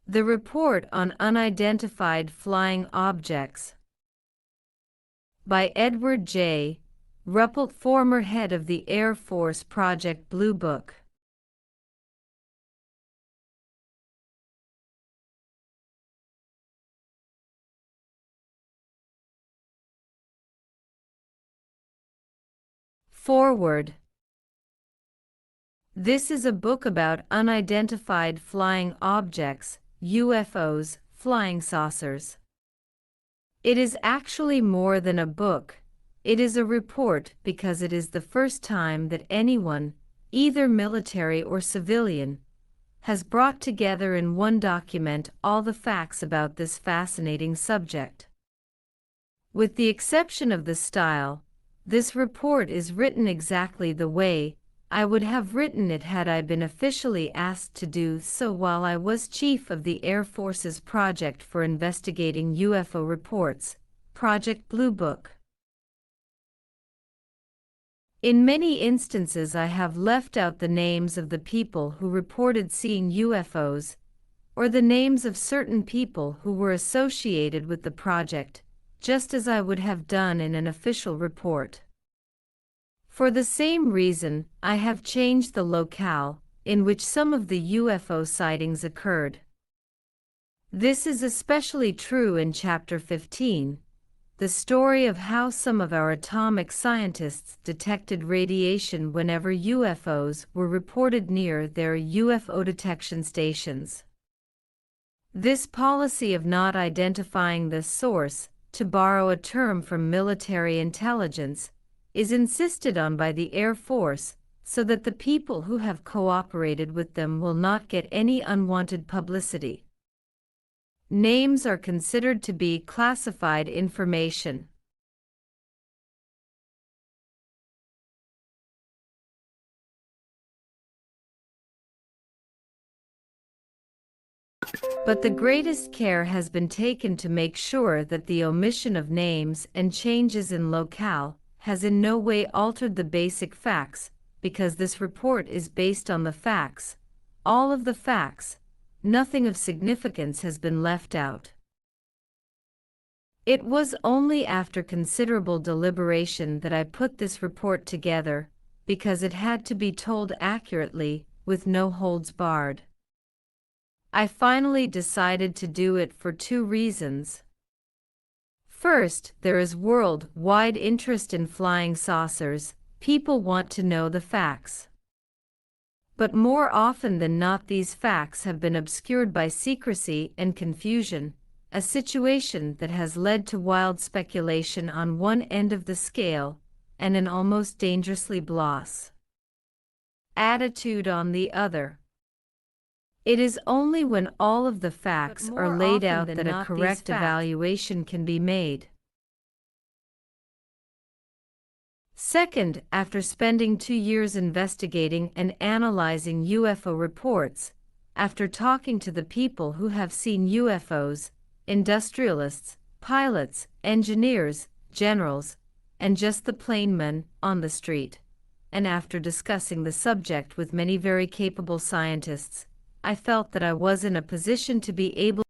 The Report on Unidentified Flying Objects by Edward J. Ruppelt, former head of the Air Force Project Blue Book. Forward. This is a book about unidentified flying objects, UFOs, flying saucers. It is actually more than a book. It is a report because it is the first time that anyone, either military or civilian, has brought together in one document all the facts about this fascinating subject. With the exception of the style, this report is written exactly the way I would have written it had I been officially asked to do so while I was Chief of the Air Force's Project for Investigating UFO Reports, Project Blue Book. In many instances I have left out the names of the people who reported seeing UFOs, or the names of certain people who were associated with the project, just as I would have done in an official report. For the same reason, I have changed the locale in which some of the UFO sightings occurred. This is especially true in Chapter 15, the story of how some of our atomic scientists detected radiation whenever UFOs were reported near their UFO detection stations. This policy of not identifying the source, to borrow a term from military intelligence, is insisted on by the Air Force so that the people who have cooperated with them will not get any unwanted publicity. Names are considered to be classified information. But the greatest care has been taken to make sure that the omission of names and changes in locale has in no way altered the basic facts, because this report is based on the facts, all of the facts. Nothing of significance has been left out. It was only after considerable deliberation that I put this report together, because it had to be told accurately, with no holds barred. I finally decided to do it for two reasons. First, there is worldwide interest in flying saucers. People want to know the facts. But more often than not, these facts have been obscured by secrecy and confusion, a situation that has led to wild speculation on one end of the scale and an almost dangerously blase attitude on the other. It is only when all of the facts are laid out that a correct evaluation can be made. Second, after spending 2 years investigating and analyzing UFO reports, after talking to the people who have seen UFOs, industrialists, pilots, engineers, generals, and just the plain men on the street, and after discussing the subject with many very capable scientists, I felt that I was in a position to be able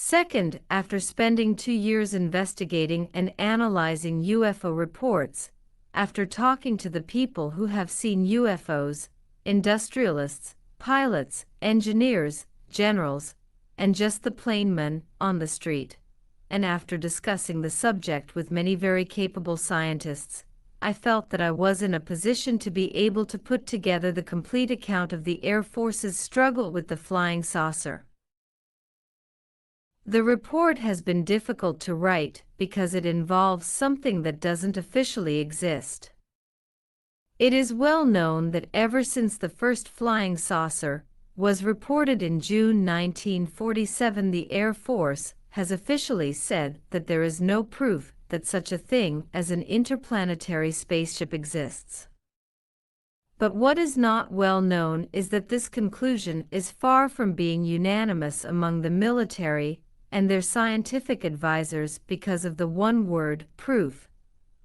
Second, after spending 2 years investigating and analyzing UFO reports, after talking to the people who have seen UFOs, industrialists, pilots, engineers, generals, and just the plain men on the street, and after discussing the subject with many very capable scientists, I felt that I was in a position to be able to put together the complete account of the Air Force's struggle with the flying saucer. The report has been difficult to write because it involves something that doesn't officially exist. It is well known that ever since the first flying saucer was reported in June 1947. The Air Force has officially said that there is no proof that such a thing as an interplanetary spaceship exists. But what is not well known is that this conclusion is far from being unanimous among the military and their scientific advisors because of the one word, proof.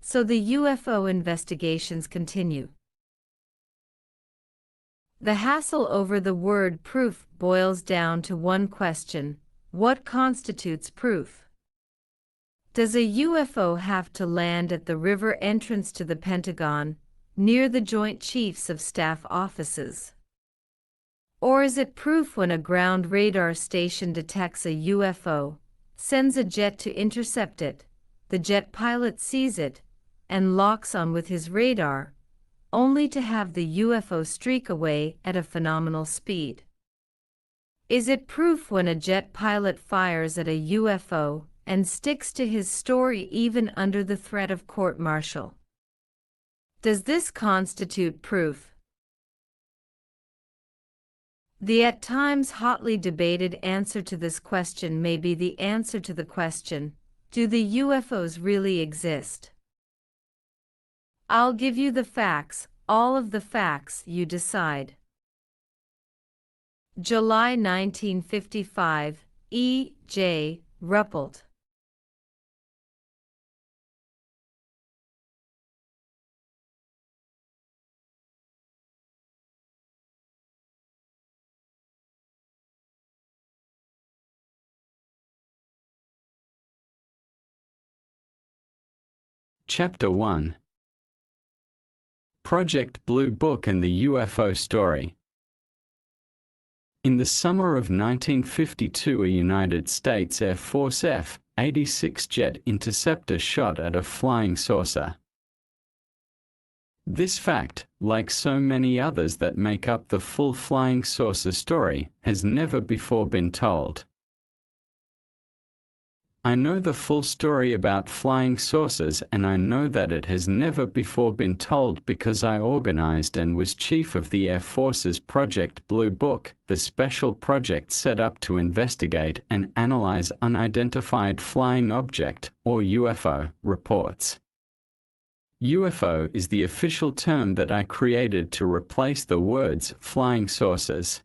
So the UFO investigations continue. The hassle over the word proof boils down to one question: what constitutes proof? Does a UFO have to land at the river entrance to the Pentagon, near the Joint Chiefs of Staff offices? Or is it proof when a ground radar station detects a UFO, sends a jet to intercept it, the jet pilot sees it, and locks on with his radar, only to have the UFO streak away at a phenomenal speed? Is it proof when a jet pilot fires at a UFO and sticks to his story even under the threat of court-martial? Does this constitute proof? The at times hotly debated answer to this question may be the answer to the question, do the UFOs really exist? I'll give you the facts, all of the facts, you decide. July 1955, E. J. Ruppelt. Chapter 1. Project Blue Book and the UFO Story. In the summer of 1952, a United States Air Force F-86 jet interceptor shot at a flying saucer. This fact, like so many others that make up the full flying saucer story, has never before been told. I know the full story about flying saucers, and I know that it has never before been told because I organized and was chief of the Air Force's Project Blue Book, the special project set up to investigate and analyze unidentified flying object, or UFO, reports. UFO is the official term that I created to replace the words flying saucers.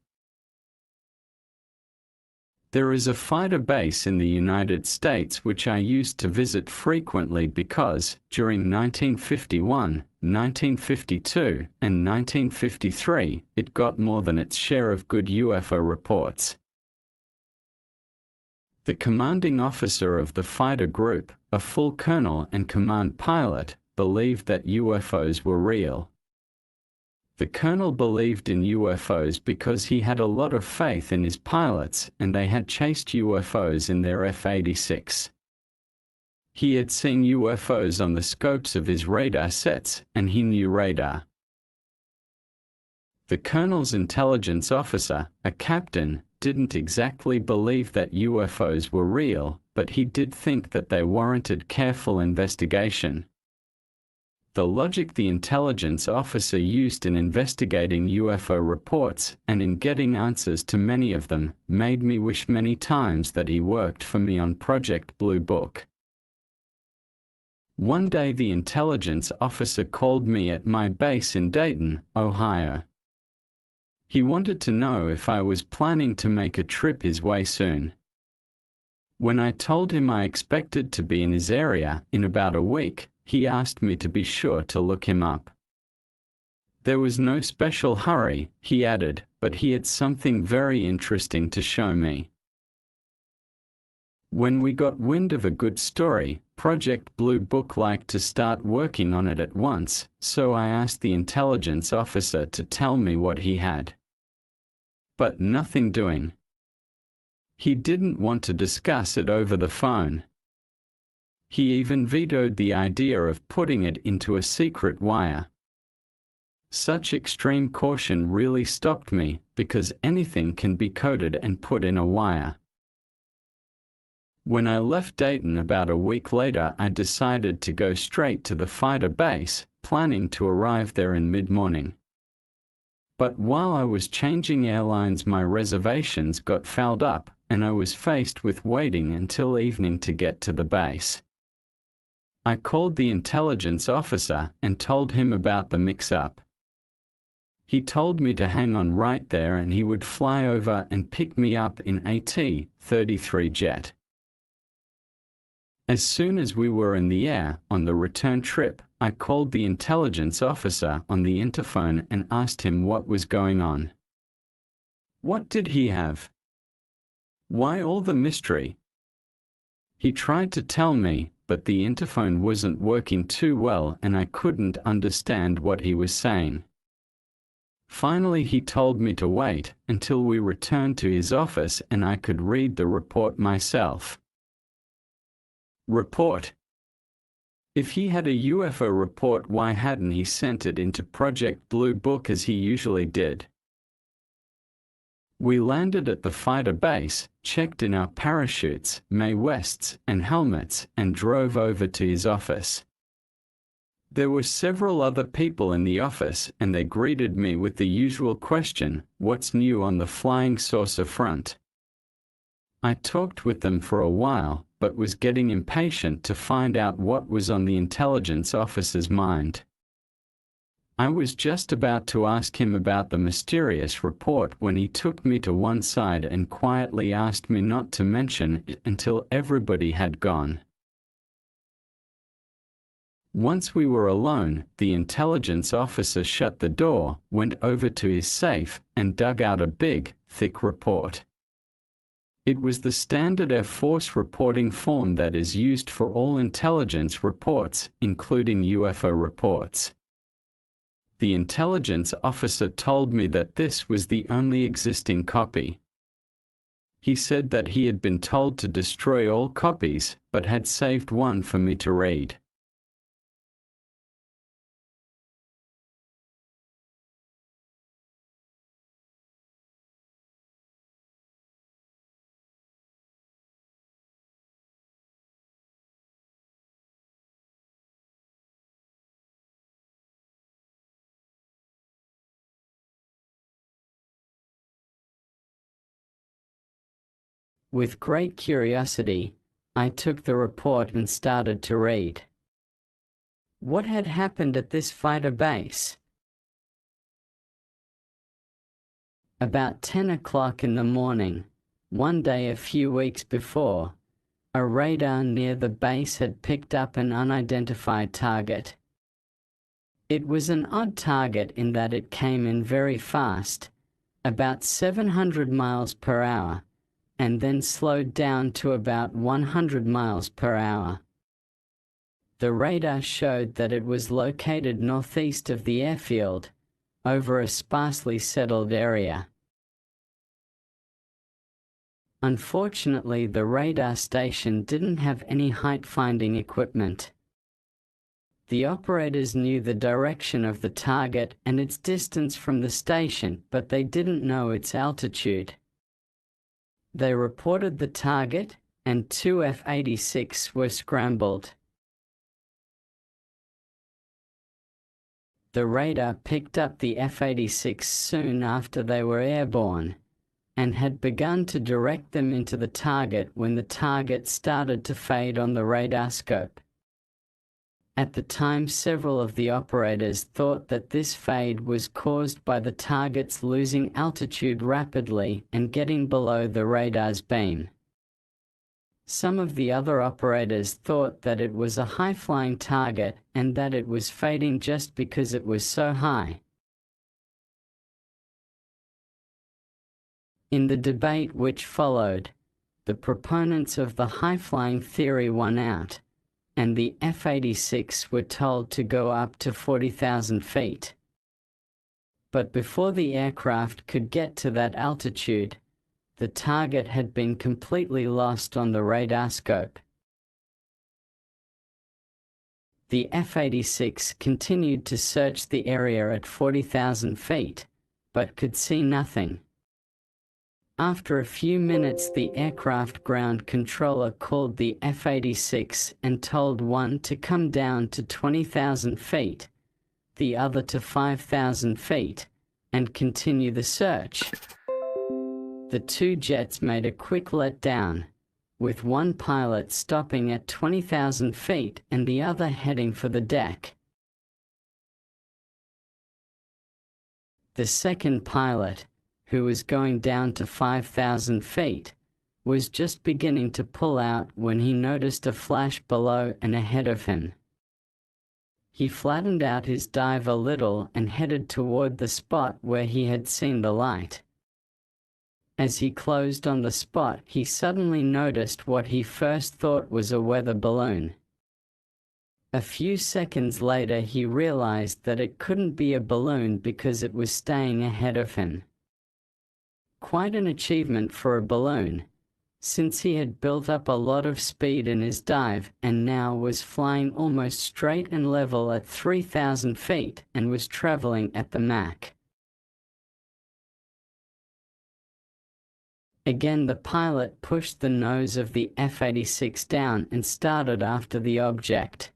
There is a fighter base in the United States which I used to visit frequently because, during 1951, 1952, and 1953, it got more than its share of good UFO reports. The commanding officer of the fighter group, a full colonel and command pilot, believed that UFOs were real. The colonel believed in UFOs because he had a lot of faith in his pilots and they had chased UFOs in their F-86. He had seen UFOs on the scopes of his radar sets and he knew radar. The colonel's intelligence officer, a captain, didn't exactly believe that UFOs were real, but he did think that they warranted careful investigation. The logic the intelligence officer used in investigating UFO reports and in getting answers to many of them made me wish many times that he worked for me on Project Blue Book. One day the intelligence officer called me at my base in Dayton, Ohio. He wanted to know if I was planning to make a trip his way soon. When I told him I expected to be in his area in about a week, he asked me to be sure to look him up. There was no special hurry, he added, but he had something very interesting to show me. When we got wind of a good story, Project Blue Book liked to start working on it at once, so I asked the intelligence officer to tell me what he had. But nothing doing. He didn't want to discuss it over the phone. He even vetoed the idea of putting it into a secret wire. Such extreme caution really stopped me, because anything can be coded and put in a wire. When I left Dayton about a week later, I decided to go straight to the fighter base, planning to arrive there in mid-morning. But while I was changing airlines, my reservations got fouled up, and I was faced with waiting until evening to get to the base. I called the intelligence officer and told him about the mix-up. He told me to hang on right there and he would fly over and pick me up in a T-33 jet. As soon as we were in the air on the return trip, I called the intelligence officer on the interphone and asked him what was going on. What did he have? Why all the mystery? He tried to tell me, but the interphone wasn't working too well and I couldn't understand what he was saying. Finally, he told me to wait until we returned to his office and I could read the report myself. Report. If he had a UFO report, why hadn't he sent it into Project Blue Book as he usually did? We landed at the fighter base, checked in our parachutes, Mae Wests, and helmets, and drove over to his office. There were several other people in the office, and they greeted me with the usual question, "What's new on the flying saucer front?" I talked with them for a while, but was getting impatient to find out what was on the intelligence officer's mind. I was just about to ask him about the mysterious report when he took me to one side and quietly asked me not to mention it until everybody had gone. Once we were alone, the intelligence officer shut the door, went over to his safe, and dug out a big, thick report. It was the standard Air Force reporting form that is used for all intelligence reports, including UFO reports. The intelligence officer told me that this was the only existing copy. He said that he had been told to destroy all copies, but had saved one for me to read. With great curiosity, I took the report and started to read. What had happened at this fighter base? About 10 o'clock in the morning, one day a few weeks before, a radar near the base had picked up an unidentified target. It was an odd target in that it came in very fast, about 700 miles per hour, and then slowed down to about 100 miles per hour. The radar showed that it was located northeast of the airfield, over a sparsely settled area. Unfortunately, the radar station didn't have any height-finding equipment. The operators knew the direction of the target and its distance from the station, but they didn't know its altitude. They reported the target, and 2 F-86 were scrambled. The radar picked up the F-86 soon after they were airborne, and had begun to direct them into the target when the target started to fade on the radar scope. At the time, several of the operators thought that this fade was caused by the targets losing altitude rapidly and getting below the radar's beam. Some of the other operators thought that it was a high-flying target and that it was fading just because it was so high. In the debate which followed, the proponents of the high-flying theory won out, and the F-86 were told to go up to 40,000 feet. But before the aircraft could get to that altitude, the target had been completely lost on the radar scope. The F-86 continued to search the area at 40,000 feet, but could see nothing. After a few minutes, the aircraft ground controller called the F-86 and told one to come down to 20,000 feet, the other to 5,000 feet, and continue the search. The two jets made a quick letdown, with one pilot stopping at 20,000 feet and the other heading for the deck. The second pilot, who was going down to 5,000 feet, was just beginning to pull out when he noticed a flash below and ahead of him. He flattened out his dive a little and headed toward the spot where he had seen the light. As he closed on the spot, he suddenly noticed what he first thought was a weather balloon. A few seconds later, he realized that it couldn't be a balloon because it was staying ahead of him. Quite an achievement for a balloon, since he had built up a lot of speed in his dive and now was flying almost straight and level at 3,000 feet and was traveling at the Mach. Again, the pilot pushed the nose of the F-86 down and started after the object.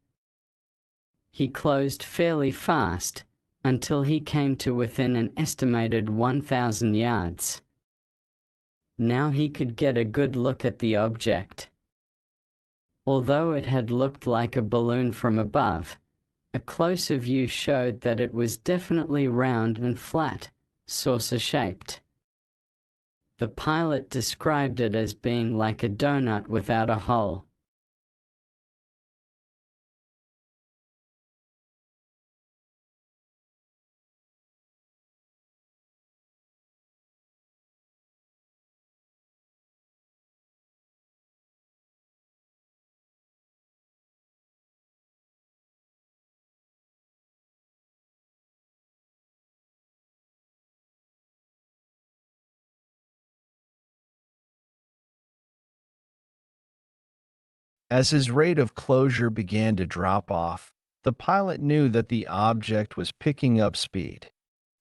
He closed fairly fast, until he came to within an estimated 1,000 yards. Now he could get a good look at the object. Although it had looked like a balloon from above, a closer view showed that it was definitely round and flat, saucer-shaped. The pilot described it as being like a donut without a hole. As his rate of closure began to drop off, the pilot knew that the object was picking up speed,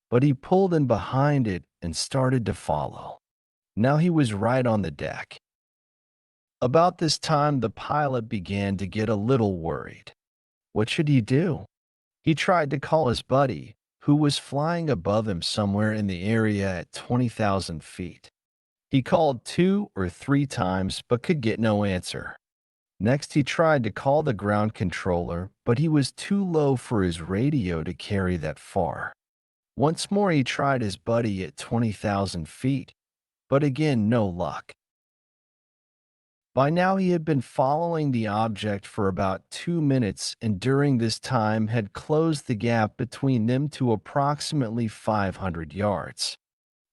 but he pulled in behind it and started to follow. Now he was right on the deck. About this time, the pilot began to get a little worried. What should he do? He tried to call his buddy, who was flying above him somewhere in the area at 20,000 feet. He called 2 or 3 times but could get no answer. Next, he tried to call the ground controller, but he was too low for his radio to carry that far. Once more, he tried his buddy at 20,000 feet, but again, no luck. By now, he had been following the object for about 2 minutes, and during this time had closed the gap between them to approximately 500 yards.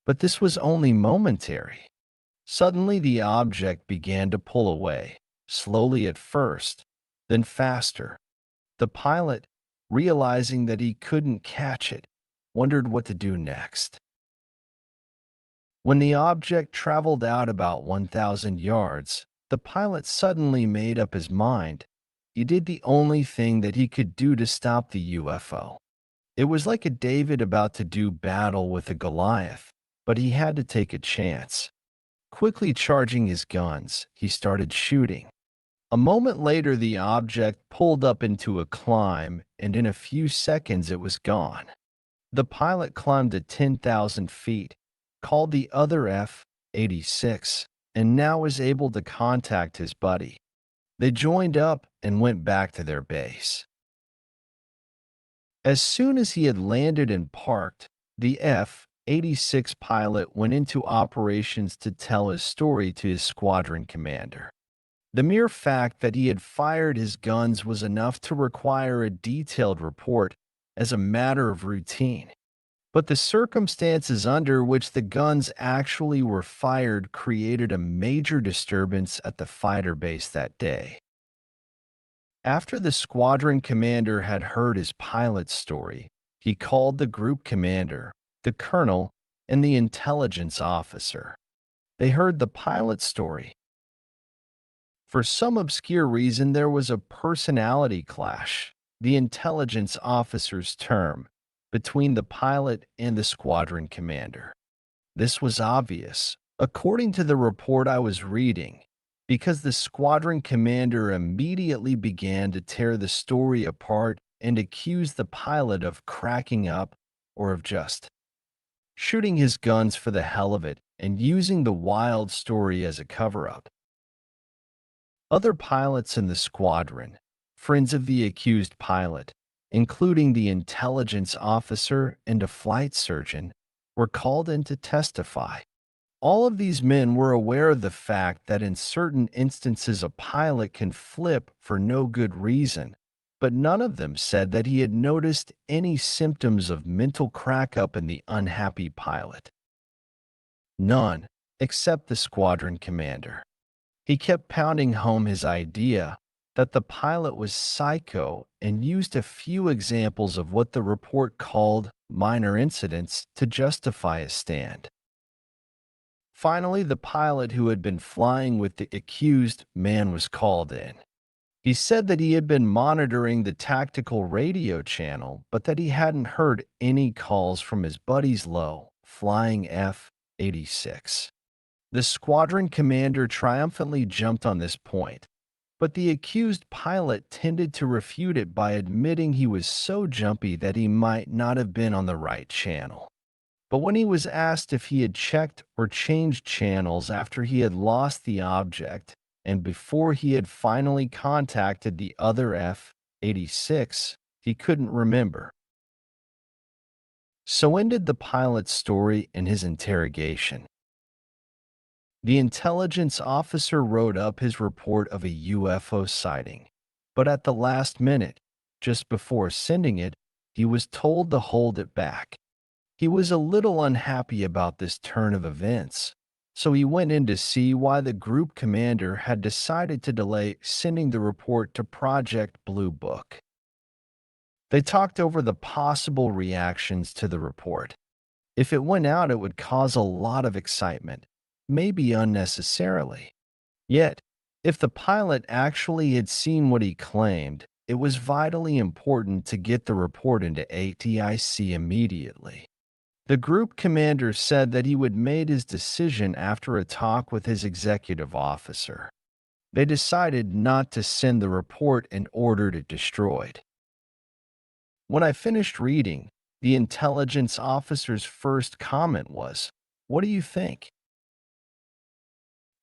But this was only momentary. Suddenly, the object began to pull away. Slowly at first, then faster. The pilot, realizing that he couldn't catch it, wondered what to do next. When the object traveled out about 1,000 yards, the pilot suddenly made up his mind. He did the only thing that he could do to stop the UFO. It was like a David about to do battle with a Goliath, but he had to take a chance. Quickly charging his guns, he started shooting. A moment later, the object pulled up into a climb, and in a few seconds it was gone. The pilot climbed to 10,000 feet, called the other F-86, and now was able to contact his buddy. They joined up and went back to their base. As soon as he had landed and parked, the F-86 pilot went into operations to tell his story to his squadron commander. The mere fact that he had fired his guns was enough to require a detailed report as a matter of routine. But the circumstances under which the guns actually were fired created a major disturbance at the fighter base that day. After the squadron commander had heard his pilot's story, he called the group commander, the colonel, and the intelligence officer. They heard the pilot's story. For some obscure reason, there was a personality clash, the intelligence officer's term, between the pilot and the squadron commander. This was obvious, according to the report I was reading, because the squadron commander immediately began to tear the story apart and accuse the pilot of cracking up or of just shooting his guns for the hell of it and using the wild story as a cover-up. Other pilots in the squadron, friends of the accused pilot, including the intelligence officer and a flight surgeon, were called in to testify. All of these men were aware of the fact that in certain instances a pilot can flip for no good reason, but none of them said that he had noticed any symptoms of mental crack-up in the unhappy pilot. None, except the squadron commander. He kept pounding home his idea that the pilot was psycho and used a few examples of what the report called minor incidents to justify his stand. Finally, the pilot who had been flying with the accused man was called in. He said that he had been monitoring the tactical radio channel, but that he hadn't heard any calls from his buddies low, flying F-86. The squadron commander triumphantly jumped on this point, but the accused pilot tended to refute it by admitting he was so jumpy that he might not have been on the right channel. But when he was asked if he had checked or changed channels after he had lost the object and before he had finally contacted the other F-86, he couldn't remember. So ended the pilot's story and his interrogation. The intelligence officer wrote up his report of a UFO sighting, but at the last minute, just before sending it, he was told to hold it back. He was a little unhappy about this turn of events, so he went in to see why the group commander had decided to delay sending the report to Project Blue Book. They talked over the possible reactions to the report. If it went out, it would cause a lot of excitement, maybe unnecessarily. Yet, if the pilot actually had seen what he claimed, it was vitally important to get the report into ATIC immediately. The group commander said that he would make his decision after a talk with his executive officer. They decided not to send the report and ordered it destroyed. When I finished reading, the intelligence officer's first comment was, "What do you think?"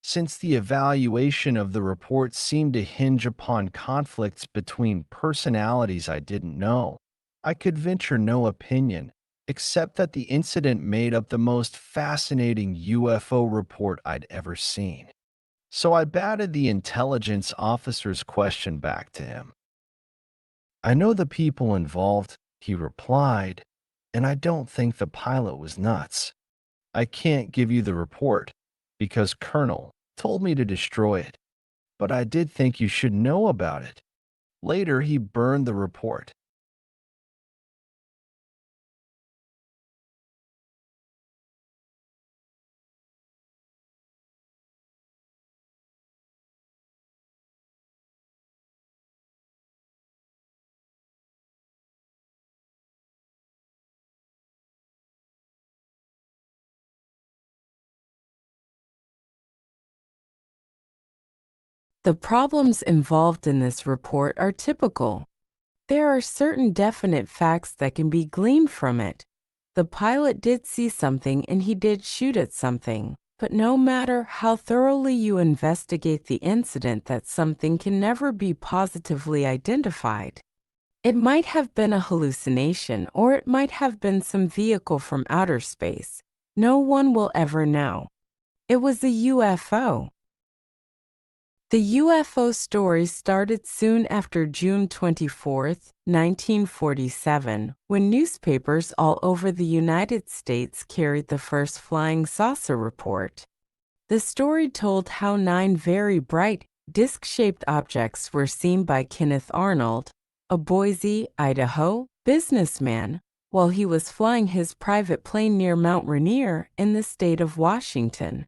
Since the evaluation of the report seemed to hinge upon conflicts between personalities I didn't know, I could venture no opinion, except that the incident made up the most fascinating UFO report I'd ever seen. So I batted the intelligence officer's question back to him. "I know the people involved," he replied, "and I don't think the pilot was nuts. I can't give you the report, because Colonel told me to destroy it, but I did think you should know about it." Later, he burned the report. The problems involved in this report are typical. There are certain definite facts that can be gleaned from it. The pilot did see something and he did shoot at something, but no matter how thoroughly you investigate the incident, that something can never be positively identified. It might have been a hallucination, or it might have been some vehicle from outer space. No one will ever know. It was a UFO. The UFO story started soon after June 24, 1947, when newspapers all over the United States carried the first flying saucer report. The story told how 9 very bright, disc-shaped objects were seen by Kenneth Arnold, a Boise, Idaho, businessman, while he was flying his private plane near Mount Rainier in the state of Washington.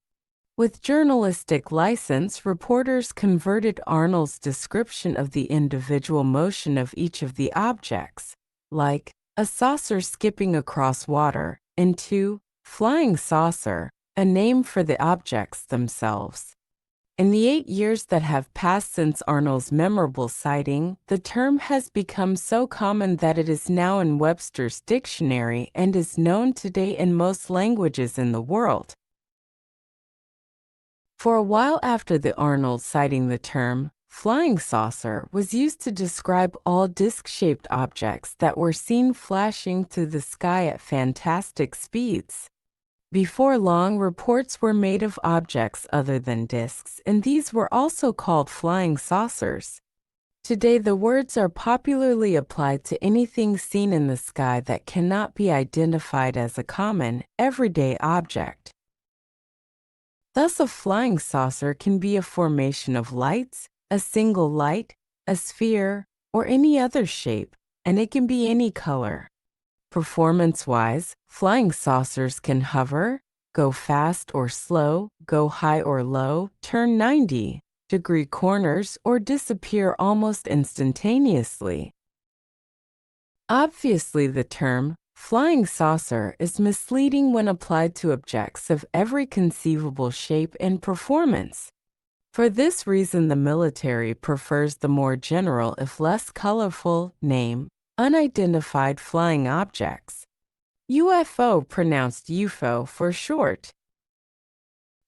With journalistic license, reporters converted Arnold's description of the individual motion of each of the objects, like a saucer skipping across water, into flying saucer, a name for the objects themselves. In the 8 years that have passed since Arnold's memorable sighting, the term has become so common that it is now in Webster's dictionary and is known today in most languages in the world. For a while after the Arnold sighting, the term flying saucer was used to describe all disc-shaped objects that were seen flashing through the sky at fantastic speeds. Before long, reports were made of objects other than discs, and these were also called flying saucers. Today, the words are popularly applied to anything seen in the sky that cannot be identified as a common, everyday object. Thus, a flying saucer can be a formation of lights, a single light, a sphere, or any other shape, and it can be any color. Performance-wise, flying saucers can hover, go fast or slow, go high or low, turn 90-degree corners, or disappear almost instantaneously. Obviously, the term flying saucer is misleading when applied to objects of every conceivable shape and performance. For this reason, the military prefers the more general, if less colorful, name, unidentified flying objects. UFO, pronounced UFO for short.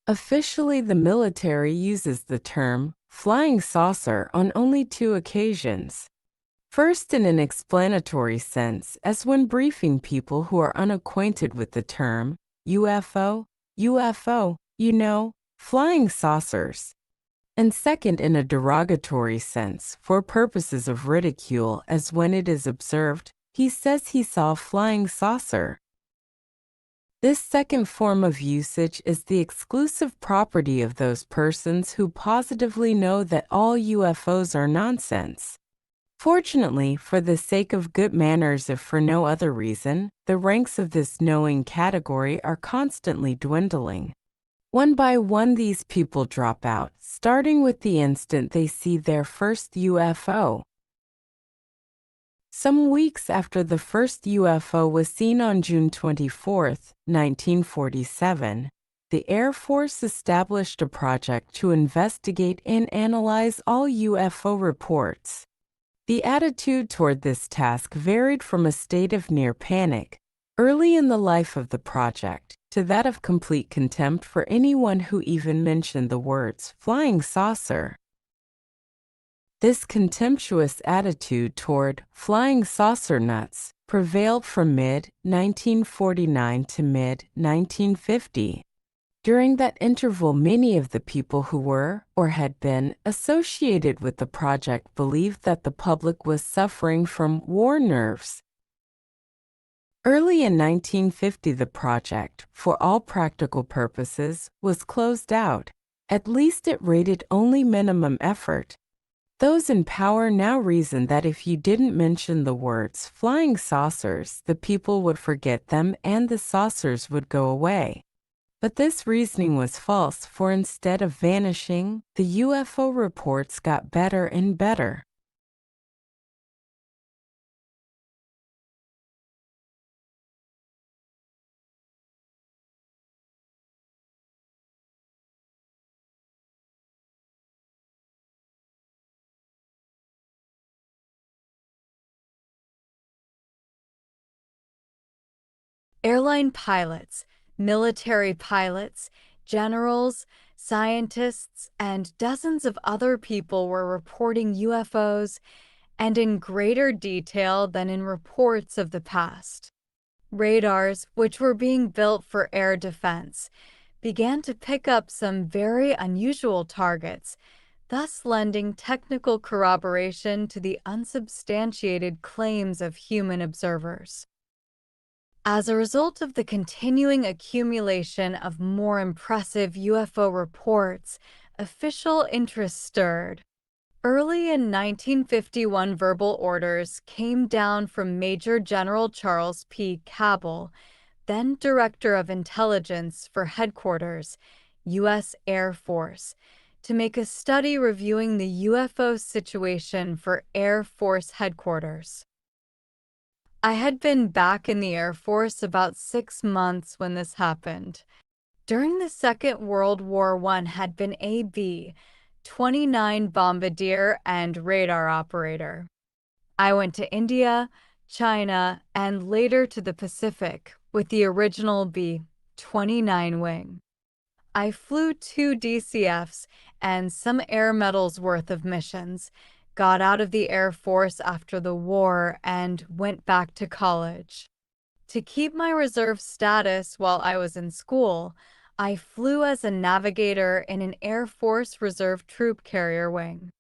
Officially, the military uses the term flying saucer on only 2 occasions. First, in an explanatory sense, as when briefing people who are unacquainted with the term UFO, flying saucers. And second, in a derogatory sense, for purposes of ridicule, as when it is observed, he says he saw a flying saucer. This second form of usage is the exclusive property of those persons who positively know that all UFOs are nonsense. Fortunately, for the sake of good manners, if for no other reason, the ranks of this knowing category are constantly dwindling. One by one, these people drop out, starting with the instant they see their first UFO. Some weeks after the first UFO was seen on June 24, 1947, the Air Force established a project to investigate and analyze all UFO reports. The attitude toward this task varied from a state of near panic, early in the life of the project, to that of complete contempt for anyone who even mentioned the words flying saucer. This contemptuous attitude toward flying saucer nuts prevailed from mid-1949 to mid-1950. During that interval, many of the people who were or had been associated with the project believed that the public was suffering from war nerves. Early in 1950, the project, for all practical purposes, was closed out. At least it rated only minimum effort. Those in power now reasoned that if you didn't mention the words flying saucers, the people would forget them and the saucers would go away. But this reasoning was false, for instead of vanishing, the UFO reports got better and better. Airline pilots, military pilots, generals, scientists, and dozens of other people were reporting UFOs, and in greater detail than in reports of the past. Radars, which were being built for air defense, began to pick up some very unusual targets, thus lending technical corroboration to the unsubstantiated claims of human observers. As a result of the continuing accumulation of more impressive UFO reports, official interest stirred. Early in 1951, verbal orders came down from Major General Charles P. Cabell, then Director of Intelligence for Headquarters, U.S. Air Force, to make a study reviewing the UFO situation for Air Force Headquarters. I had been back in the Air Force about 6 months when this happened. during the Second World War I had been a B-29 bombardier and radar operator. I went to India, China, and later to the Pacific with the original B-29 wing. I flew 2 DCFs and some air medals worth of missions, got out of the Air Force after the war, and went back to college. To keep my reserve status while I was in school, I flew as a navigator in an Air Force Reserve Troop Carrier wing.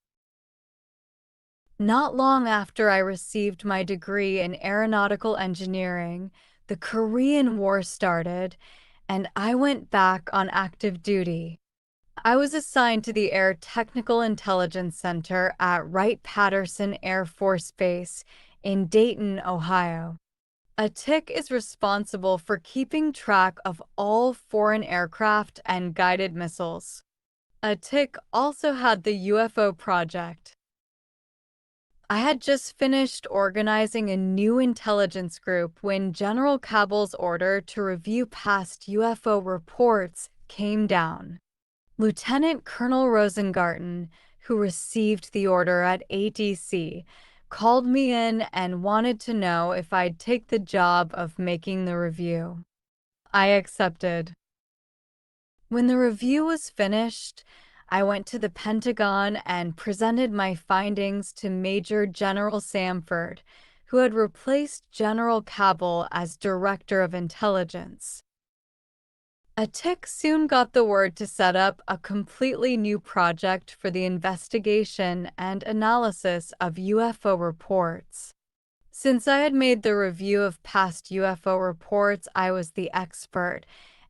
Not long after I received my degree in aeronautical engineering, the Korean War started, and I went back on active duty. I was assigned to the Air Technical Intelligence Center at Wright-Patterson Air Force Base in Dayton, Ohio. A TIC is responsible for keeping track of all foreign aircraft and guided missiles. A TIC also had the UFO project. I had just finished organizing a new intelligence group when General Cabell's order to review past UFO reports came down. Lieutenant Colonel Rosengarten, who received the order at ATC, called me in and wanted to know if I'd take the job of making the review. I accepted. When the review was finished, I went to the Pentagon and presented my findings to Major General Samford, who had replaced General Cabell as Director of Intelligence. A TIC soon got the word to set up a completely new project for the investigation and analysis of UFO reports. Since I had made the review of past UFO reports, I was the expert,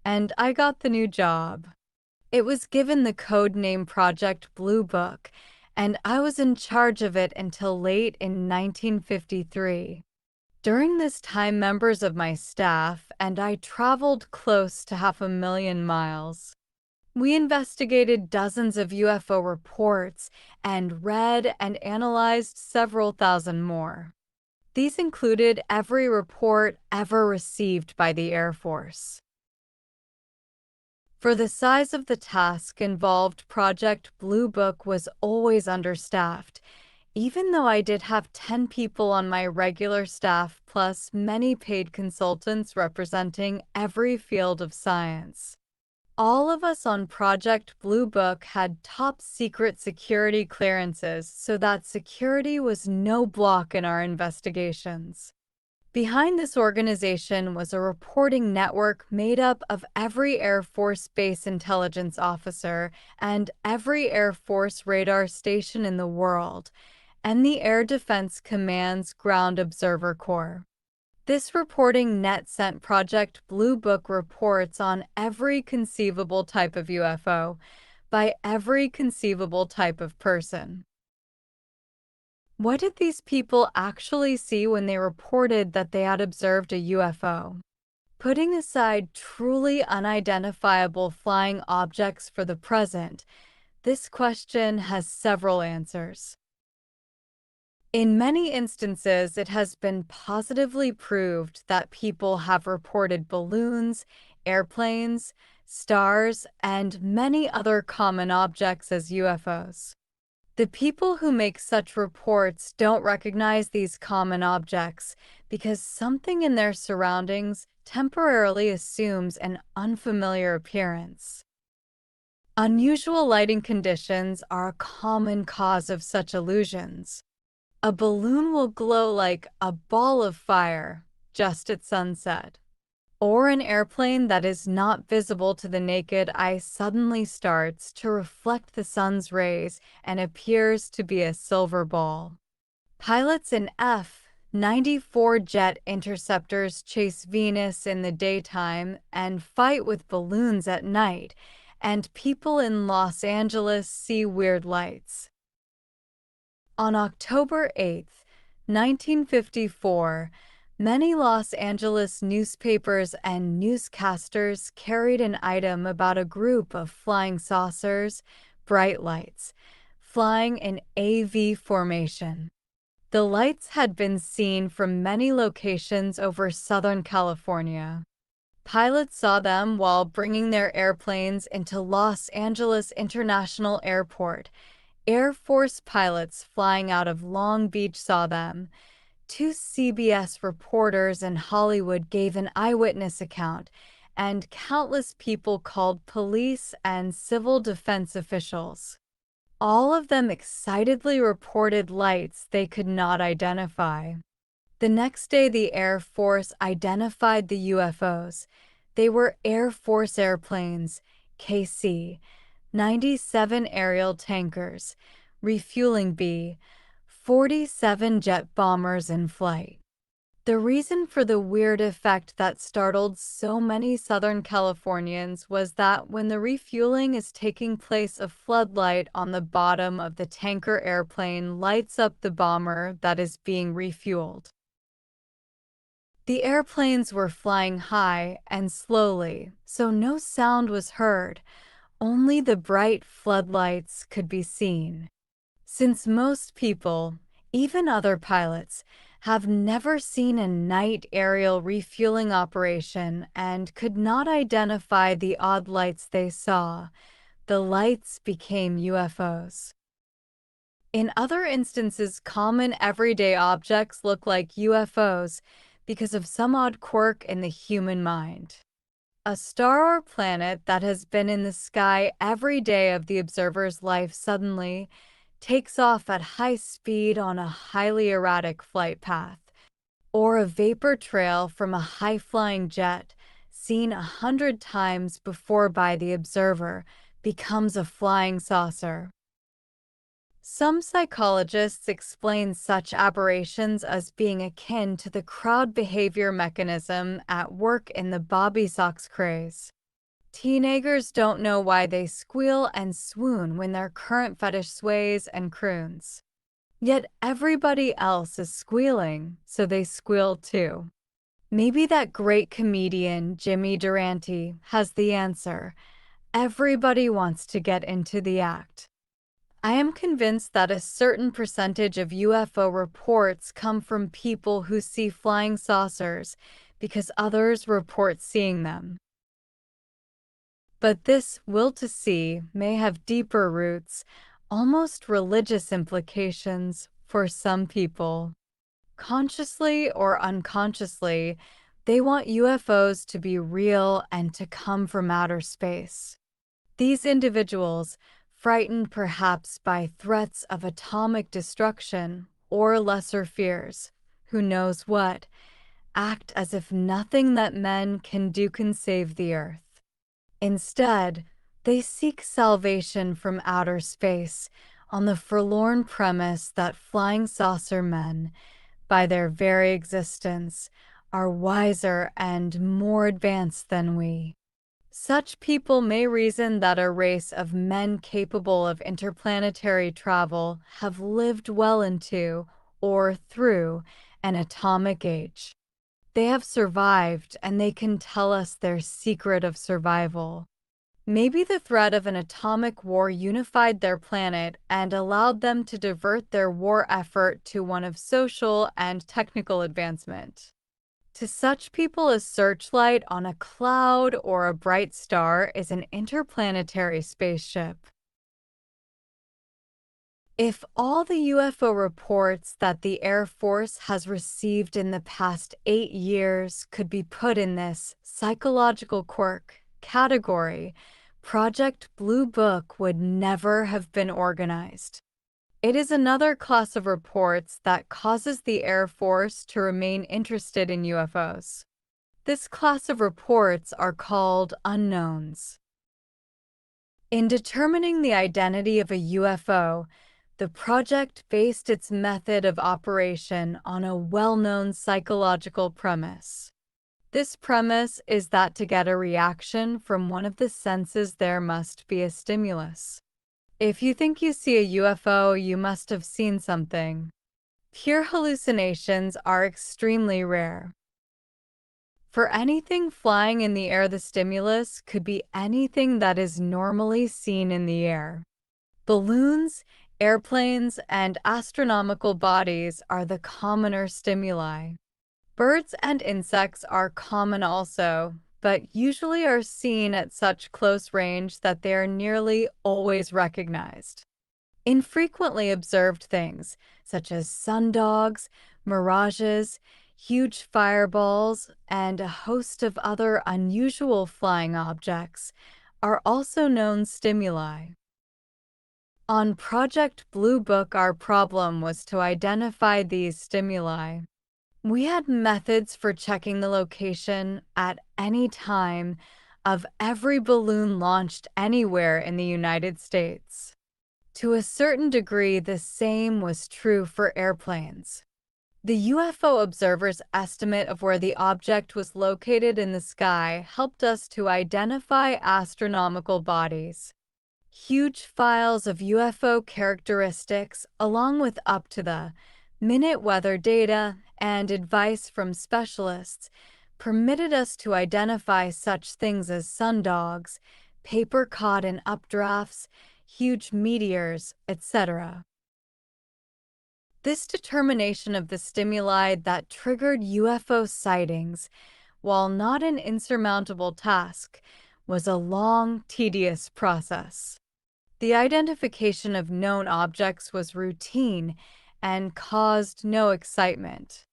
and I got the new job. It was given the code name Project Blue Book, and I was in charge of it until late in 1953. During this time, members of my staff and I traveled close to 500,000 miles. We investigated dozens of UFO reports and read and analyzed several thousand more. These included every report ever received by the Air Force. For the size of the task involved, Project Blue Book was always understaffed, even though I did have 10 people on my regular staff plus many paid consultants representing every field of science. All of us on Project Blue Book had top secret security clearances, so that security was no block in our investigations. Behind this organization was a reporting network made up of every Air Force Base intelligence officer and every Air Force radar station in the world, and the Air Defense Command's Ground Observer Corps. This reporting net sent Project Blue Book reports on every conceivable type of UFO by every conceivable type of person. What did these people actually see when they reported that they had observed a UFO? Putting aside truly unidentifiable flying objects for the present, this question has several answers. In many instances, it has been positively proved that people have reported balloons, airplanes, stars, and many other common objects as UFOs. The people who make such reports don't recognize these common objects because something in their surroundings temporarily assumes an unfamiliar appearance. Unusual lighting conditions are a common cause of such illusions. A balloon will glow like a ball of fire just at sunset. Or an airplane that is not visible to the naked eye suddenly starts to reflect the sun's rays and appears to be a silver ball. Pilots in F-94 jet interceptors chase Venus in the daytime and fight with balloons at night, and people in Los Angeles see weird lights. On October 8, 1954, many Los Angeles newspapers and newscasters carried an item about a group of flying saucers, bright lights, flying in AV formation. The lights had been seen from many locations over Southern California. Pilots saw them while bringing their airplanes into Los Angeles International Airport. Air Force pilots flying out of Long Beach saw them. Two CBS reporters in Hollywood gave an eyewitness account, and countless people called police and civil defense officials. All of them excitedly reported lights they could not identify. The next day, the Air Force identified the UFOs. They were Air Force airplanes, KC-97 aerial tankers, refueling B-47 jet bombers in flight. The reason for the weird effect that startled so many Southern Californians was that when the refueling is taking place, a floodlight on the bottom of the tanker airplane lights up the bomber that is being refueled. The airplanes were flying high and slowly, so no sound was heard. Only the bright floodlights could be seen. Since most people, even other pilots, have never seen a night aerial refueling operation and could not identify the odd lights they saw, the lights became UFOs. In other instances, common everyday objects look like UFOs because of some odd quirk in the human mind. A star or planet that has been in the sky every day of the observer's life suddenly takes off at high speed on a highly erratic flight path, or a vapor trail from a high-flying jet seen 100 times before by the observer becomes a flying saucer. Some psychologists explain such aberrations as being akin to the crowd behavior mechanism at work in the bobby socks craze. Teenagers don't know why they squeal and swoon when their current fetish sways and croons. Yet everybody else is squealing, so they squeal too. Maybe that great comedian Jimmy Durante has the answer. Everybody wants to get into the act. I am convinced that a certain percentage of UFO reports come from people who see flying saucers because others report seeing them. But this will to see may have deeper roots, almost religious implications for some people. Consciously or unconsciously, they want UFOs to be real and to come from outer space. These individuals, frightened perhaps by threats of atomic destruction or lesser fears, who knows what, act as if nothing that men can do can save the earth. Instead, they seek salvation from outer space on the forlorn premise that flying saucer men, by their very existence, are wiser and more advanced than we. Such people may reason that a race of men capable of interplanetary travel have lived well into, or through, an atomic age. They have survived, and they can tell us their secret of survival. Maybe the threat of an atomic war unified their planet and allowed them to divert their war effort to one of social and technical advancement. To such people, a searchlight on a cloud or a bright star is an interplanetary spaceship. If all the UFO reports that the Air Force has received in the past 8 years could be put in this psychological quirk category, Project Blue Book would never have been organized. It is another class of reports that causes the Air Force to remain interested in UFOs. This class of reports are called unknowns. In determining the identity of a UFO, the project based its method of operation on a well-known psychological premise. This premise is that to get a reaction from one of the senses, there must be a stimulus. If you think you see a UFO, you must have seen something. Pure hallucinations are extremely rare. For anything flying in the air, the stimulus could be anything that is normally seen in the air. Balloons, airplanes, and astronomical bodies are the commoner stimuli. Birds and insects are common also, but usually are seen at such close range that they are nearly always recognized. Infrequently observed things, such as sundogs, mirages, huge fireballs, and a host of other unusual flying objects, are also known stimuli. On Project Blue Book, our problem was to identify these stimuli. We had methods for checking the location at any time of every balloon launched anywhere in the United States. To a certain degree, the same was true for airplanes. The UFO observer's estimate of where the object was located in the sky helped us to identify astronomical bodies. Huge files of UFO characteristics, along with up-to-the-minute weather data and advice from specialists, permitted us to identify such things as sundogs, paper caught in updrafts, huge meteors, etc. This determination of the stimuli that triggered UFO sightings, while not an insurmountable task, was a long, tedious process. The identification of known objects was routine and caused no excitement.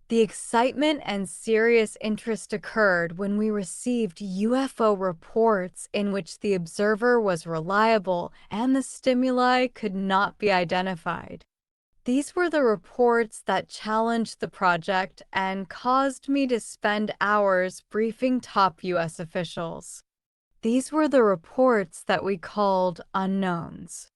The excitement and serious interest occurred when we received UFO reports in which the observer was reliable and the stimuli could not be identified. These were the reports that challenged the project and caused me to spend hours briefing top U.S. officials. These were the reports that we called unknowns.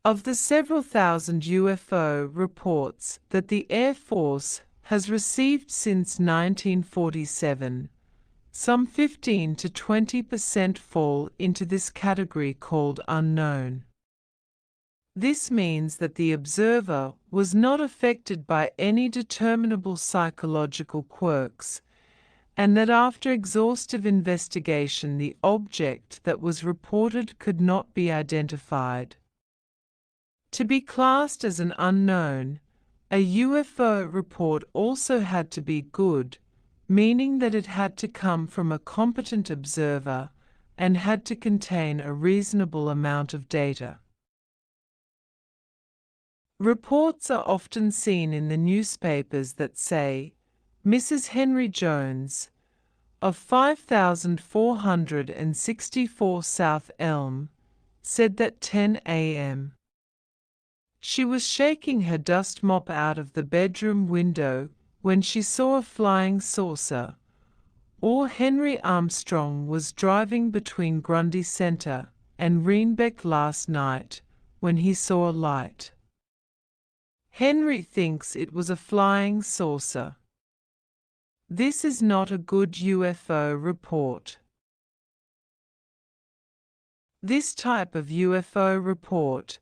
Of the several thousand UFO reports that the Air Force has received since 1947, some 15 to 20% fall into this category called unknown. This means that the observer was not affected by any determinable psychological quirks, and that after exhaustive investigation the object that was reported could not be identified. To be classed as an unknown, a UFO report also had to be good, meaning that it had to come from a competent observer and had to contain a reasonable amount of data. Reports are often seen in the newspapers that say, Mrs. Henry Jones, of 5464 South Elm, said that 10 a.m. she was shaking her dust mop out of the bedroom window when she saw a flying saucer. Or Henry Armstrong was driving between Grundy Center and Rhinebeck last night when he saw a light. Henry thinks it was a flying saucer. This is not a good UFO report. This type of UFO report,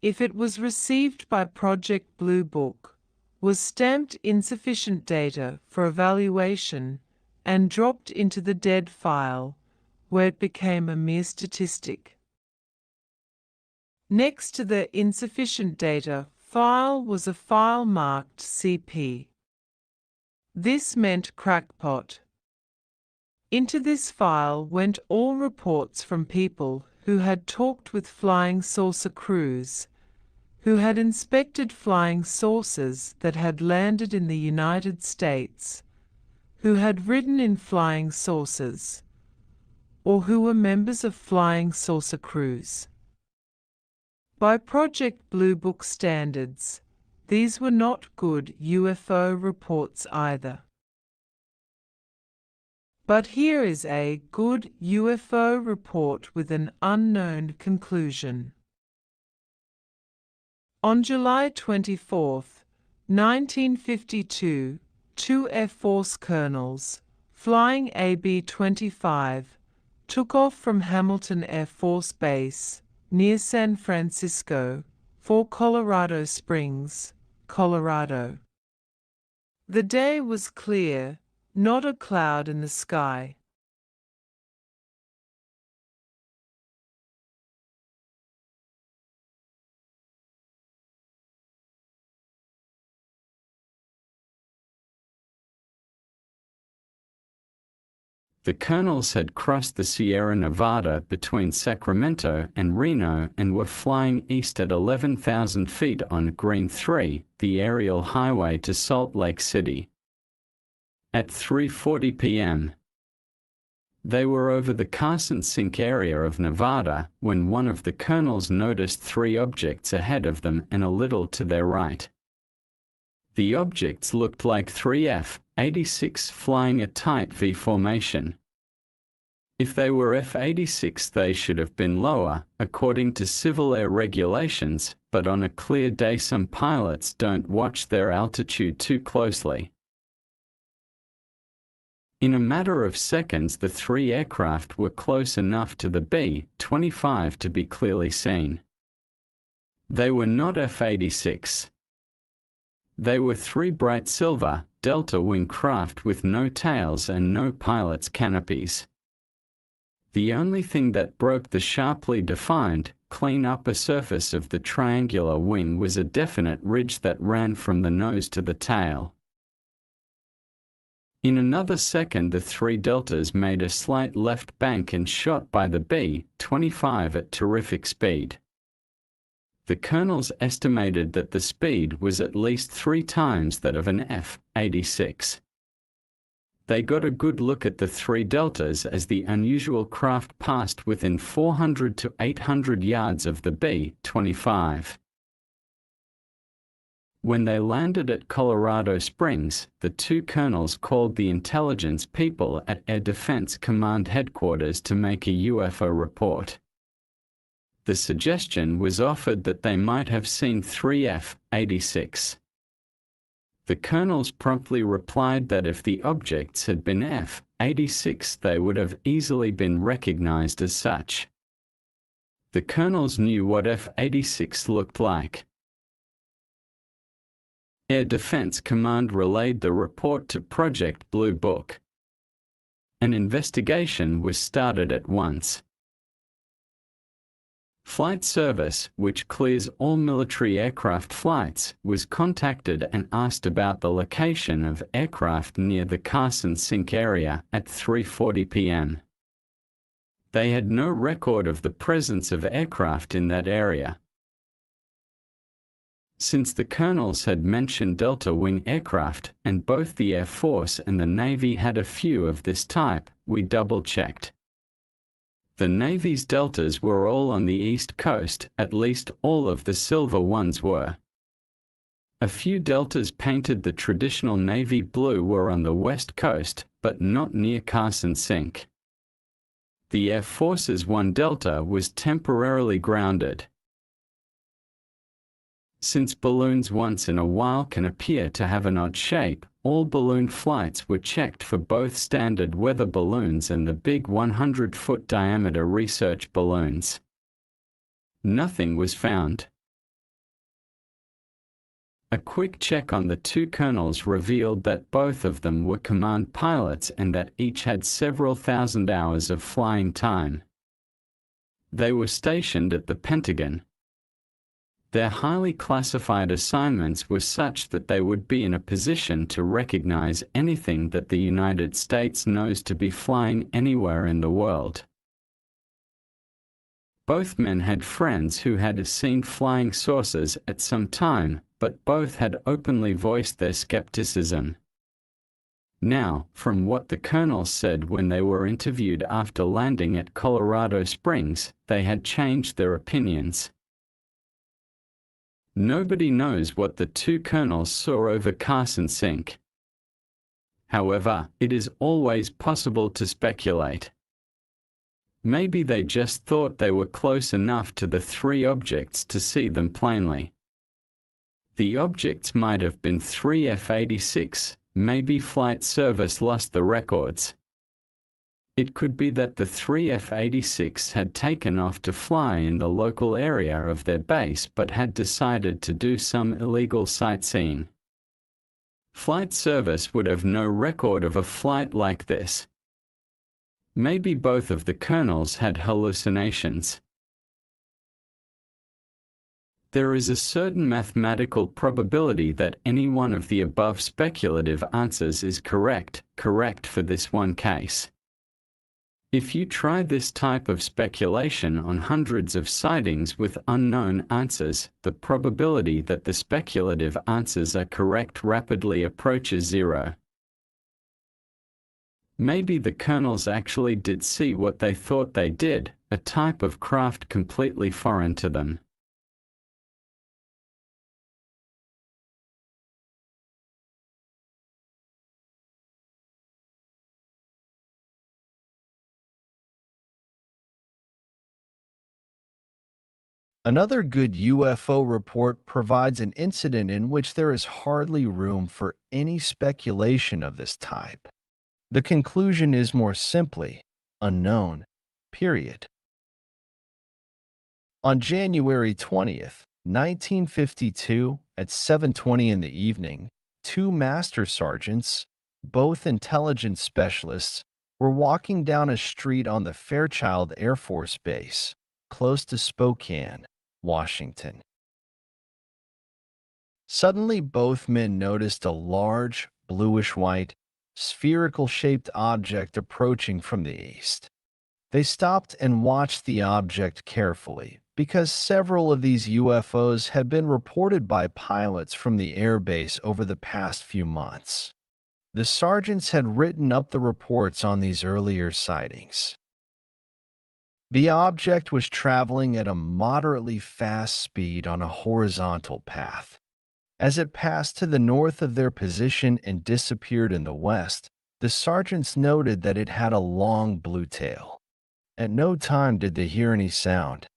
if it was received by Project Blue Book, was stamped insufficient data for evaluation and dropped into the dead file, where it became a mere statistic. Next to the insufficient data file was a file marked CP. This meant crackpot. Into this file went all reports from people who had talked with flying saucer crews, who had inspected flying saucers that had landed in the United States, who had ridden in flying saucers, or who were members of flying saucer crews. By Project Blue Book standards, these were not good UFO reports either. But here is a good UFO report with an unknown conclusion. On July 24, 1952, two Air Force colonels, flying AB-25, took off from Hamilton Air Force Base, near San Francisco, for Colorado Springs, Colorado. The day was clear, not a cloud in the sky. The colonels had crossed the Sierra Nevada between Sacramento and Reno and were flying east at 11,000 feet on Green 3, the aerial highway to Salt Lake City. At 3:40 p.m., they were over the Carson Sink area of Nevada when one of the colonels noticed three objects ahead of them and a little to their right. The objects looked like three F-86 flying a tight V formation. If they were F-86, they should have been lower, according to civil air regulations, but on a clear day some pilots don't watch their altitude too closely. In a matter of seconds, the three aircraft were close enough to the B-25 to be clearly seen. They were not F-86. They were three bright silver, delta wing craft with no tails and no pilot's canopies. The only thing that broke the sharply defined, clean upper surface of the triangular wing was a definite ridge that ran from the nose to the tail. In another second, the three deltas made a slight left bank and shot by the B-25 at terrific speed. The colonels estimated that the speed was at least 3 times that of an F-86. They got a good look at the three deltas as the unusual craft passed within 400 to 800 yards of the B-25. When they landed at Colorado Springs, the two colonels called the intelligence people at Air Defense Command Headquarters to make a UFO report. The suggestion was offered that they might have seen three F-86. The colonels promptly replied that if the objects had been F-86, they would have easily been recognized as such. The colonels knew what F-86 looked like. Air Defense Command relayed the report to Project Blue Book. An investigation was started at once. Flight Service, which clears all military aircraft flights, was contacted and asked about the location of aircraft near the Carson Sink area at 3:40 p.m. They had no record of the presence of aircraft in that area. Since the colonels had mentioned delta wing aircraft, and both the Air Force and the Navy had a few of this type, we double-checked. The Navy's deltas were all on the East Coast, at least all of the silver ones were. A few deltas painted the traditional navy blue were on the West Coast, but not near Carson Sink. The Air Force's one delta was temporarily grounded. Since balloons once in a while can appear to have an odd shape, all balloon flights were checked for both standard weather balloons and the big 100-foot diameter research balloons. Nothing was found. A quick check on the two colonels revealed that both of them were command pilots and that each had several thousand hours of flying time. They were stationed at the Pentagon. Their highly classified assignments were such that they would be in a position to recognize anything that the United States knows to be flying anywhere in the world. Both men had friends who had seen flying saucers at some time, but both had openly voiced their skepticism. Now, from what the colonels said when they were interviewed after landing at Colorado Springs, they had changed their opinions. Nobody knows what the two colonels saw over Carson Sink. However, it is always possible to speculate. Maybe they just thought they were close enough to the three objects to see them plainly. The objects might have been three F-86, maybe Flight Service lost the records. It could be that the three F-86 had taken off to fly in the local area of their base but had decided to do some illegal sightseeing. Flight service would have no record of a flight like this. Maybe both of the colonels had hallucinations. There is a certain mathematical probability that any one of the above speculative answers is correct for this one case. If you try this type of speculation on hundreds of sightings with unknown answers, the probability that the speculative answers are correct rapidly approaches zero. Maybe the colonels actually did see what they thought they did, a type of craft completely foreign to them. Another good UFO report provides an incident in which there is hardly room for any speculation of this type. The conclusion is more simply unknown, period. On January 20th, 1952, at 7:20 in the evening, two master sergeants, both intelligence specialists, were walking down a street on the Fairchild Air Force Base, close to Spokane, Washington. Suddenly, both men noticed a large, bluish-white, spherical-shaped object approaching from the east. They stopped and watched the object carefully, because several of these UFOs had been reported by pilots from the airbase over the past few months. The sergeants had written up the reports on these earlier sightings. The object was traveling at a moderately fast speed on a horizontal path. As it passed to the north of their position and disappeared in the west, the sergeants noted that it had a long blue tail. At no time did they hear any sound.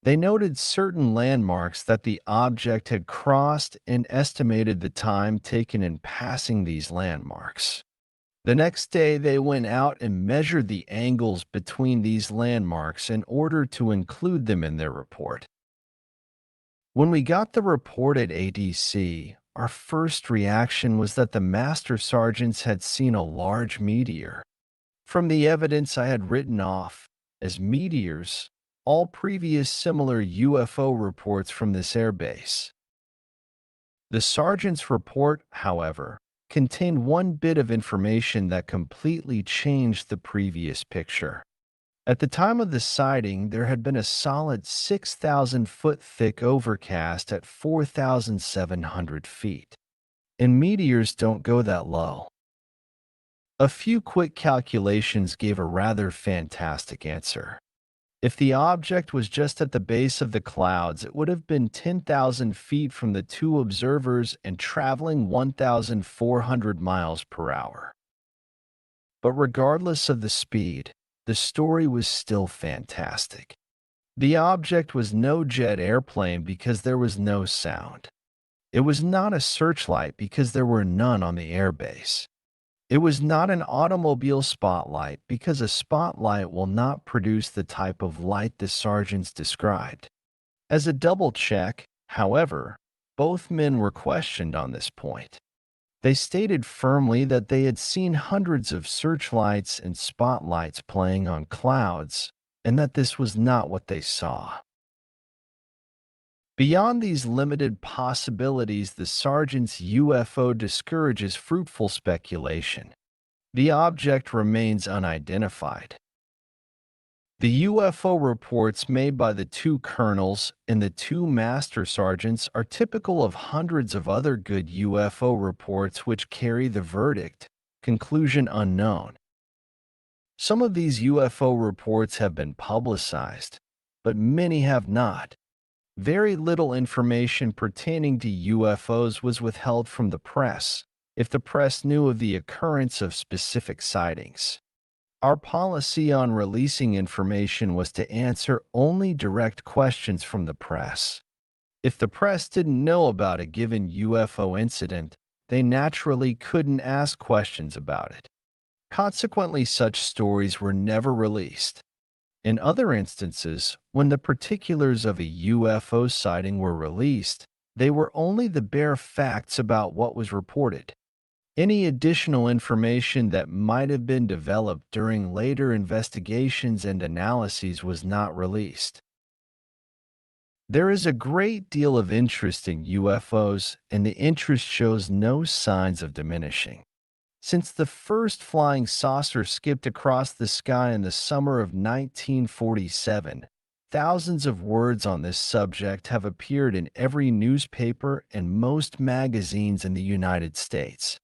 They noted certain landmarks that the object had crossed and estimated the time taken in passing these landmarks. The next day, they went out and measured the angles between these landmarks in order to include them in their report. When we got the report at ADC, our first reaction was that the master sergeants had seen a large meteor. From the evidence I had written off as meteors, all previous similar UFO reports from this airbase. The sergeant's report, however, contained one bit of information that completely changed the previous picture. At the time of the sighting, there had been a solid 6,000-foot thick overcast at 4,700 feet. And meteors don't go that low. A few quick calculations gave a rather fantastic answer. If the object was just at the base of the clouds, it would have been 10,000 feet from the two observers and traveling 1,400 miles per hour. But regardless of the speed, the story was still fantastic. The object was no jet airplane because there was no sound. It was not a searchlight because there were none on the airbase. It was not an automobile spotlight because a spotlight will not produce the type of light the sergeants described. As a double check, however, both men were questioned on this point. They stated firmly that they had seen hundreds of searchlights and spotlights playing on clouds, and that this was not what they saw. Beyond these limited possibilities, the sergeant's UFO discourages fruitful speculation. The object remains unidentified. The UFO reports made by the two colonels and the two master sergeants are typical of hundreds of other good UFO reports which carry the verdict, conclusion unknown. Some of these UFO reports have been publicized, but many have not. Very little information pertaining to UFOs was withheld from the press, if the press knew of the occurrence of specific sightings. Our policy on releasing information was to answer only direct questions from the press. If the press didn't know about a given UFO incident, they naturally couldn't ask questions about it. Consequently, such stories were never released. In other instances, when the particulars of a UFO sighting were released, they were only the bare facts about what was reported. Any additional information that might have been developed during later investigations and analyses was not released. There is a great deal of interest in UFOs, and the interest shows no signs of diminishing. Since the first flying saucer skipped across the sky in the summer of 1947, thousands of words on this subject have appeared in every newspaper and most magazines in the United States.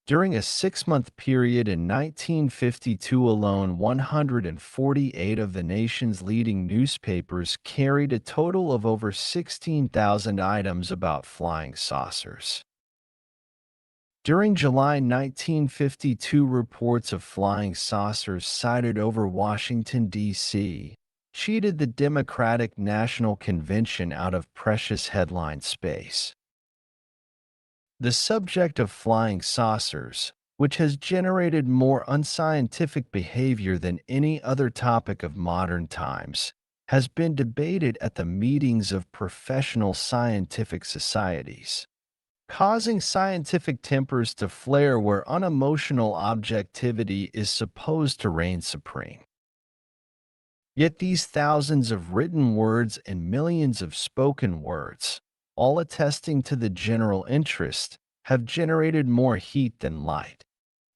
During a 6-month period in 1952 alone, 148 of the nation's leading newspapers carried a total of over 16,000 items about flying saucers. During July 1952, reports of flying saucers sighted over Washington, D.C., cheated the Democratic National Convention out of precious headline space. The subject of flying saucers, which has generated more unscientific behavior than any other topic of modern times, has been debated at the meetings of professional scientific societies, causing scientific tempers to flare where unemotional objectivity is supposed to reign supreme. Yet these thousands of written words and millions of spoken words, all attesting to the general interest, have generated more heat than light.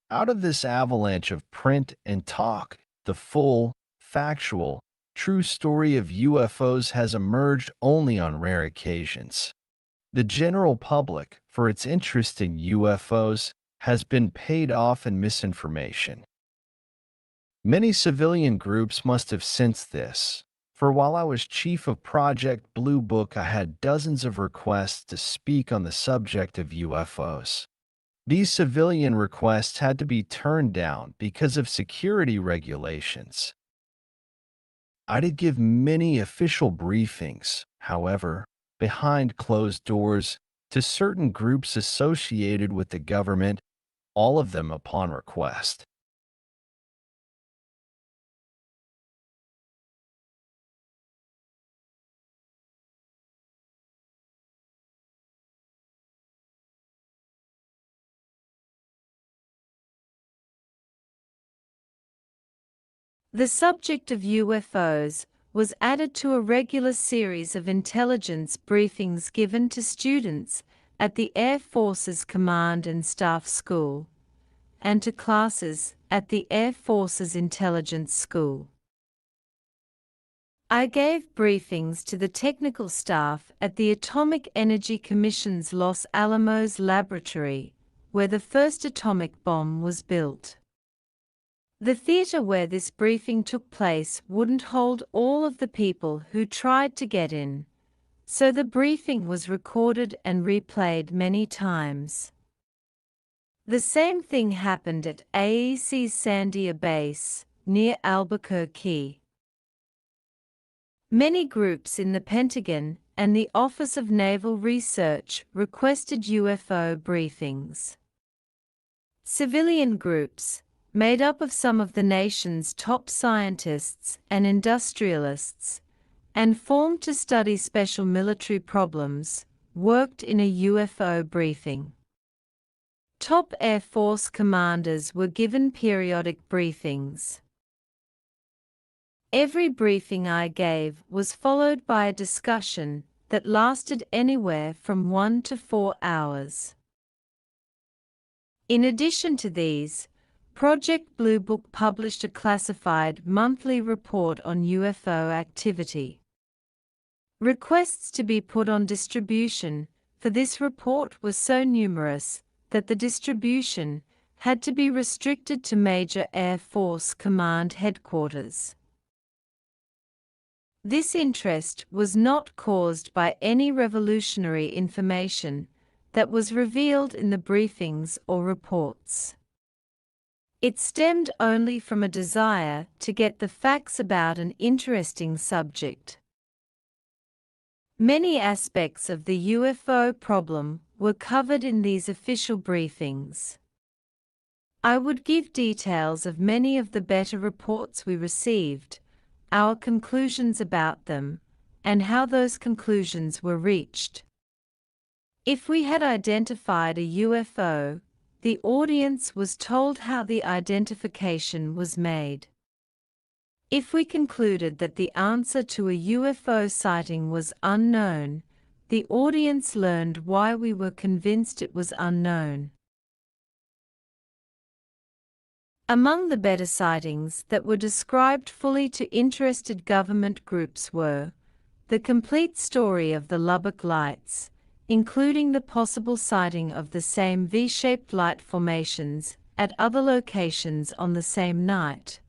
Out of this avalanche of print and talk, the full, factual, true story of UFOs has emerged only on rare occasions. The general public, for its interest in UFOs, has been paid off in misinformation. Many civilian groups must have sensed this, for while I was chief of Project Blue Book, I had dozens of requests to speak on the subject of UFOs. These civilian requests had to be turned down because of security regulations. I did give many official briefings, however, behind closed doors, to certain groups associated with the government, all of them upon request. The subject of UFOs was added to a regular series of intelligence briefings given to students at the Air Force's Command and Staff School and to classes at the Air Force's Intelligence School. I gave briefings to the technical staff at the Atomic Energy Commission's Los Alamos laboratory, where the first atomic bomb was built. The theater where this briefing took place wouldn't hold all of the people who tried to get in, so the briefing was recorded and replayed many times. The same thing happened at AEC's Sandia Base, near Albuquerque. Many groups in the Pentagon and the Office of Naval Research requested UFO briefings. Civilian groups, made up of some of the nation's top scientists and industrialists, and formed to study special military problems, worked in a UFO briefing. Top Air Force commanders were given periodic briefings. Every briefing I gave was followed by a discussion that lasted anywhere from 1 to 4 hours. In addition to these, Project Blue Book published a classified monthly report on UFO activity. Requests to be put on distribution for this report were so numerous that the distribution had to be restricted to major Air Force Command headquarters. This interest was not caused by any revolutionary information that was revealed in the briefings or reports. It stemmed only from a desire to get the facts about an interesting subject. Many aspects of the UFO problem were covered in these official briefings. I would give details of many of the better reports we received, our conclusions about them, and how those conclusions were reached. If we had identified a UFO, the audience was told how the identification was made. If we concluded that the answer to a UFO sighting was unknown, the audience learned why we were convinced it was unknown. Among the better sightings that were described fully to interested government groups were the complete story of the Lubbock lights, including the possible sighting of the same V-shaped light formations at other locations on the same night,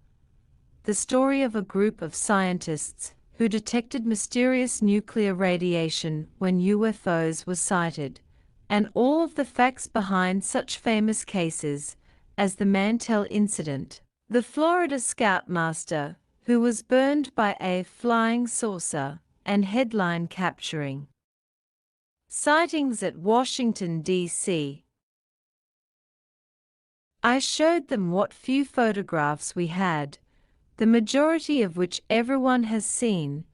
the story of a group of scientists who detected mysterious nuclear radiation when UFOs were sighted, and all of the facts behind such famous cases as the Mantell incident, the Florida Scoutmaster who was burned by a flying saucer, and headline capturing sightings at Washington, D.C. I showed them what few photographs we had, the majority of which everyone has seen,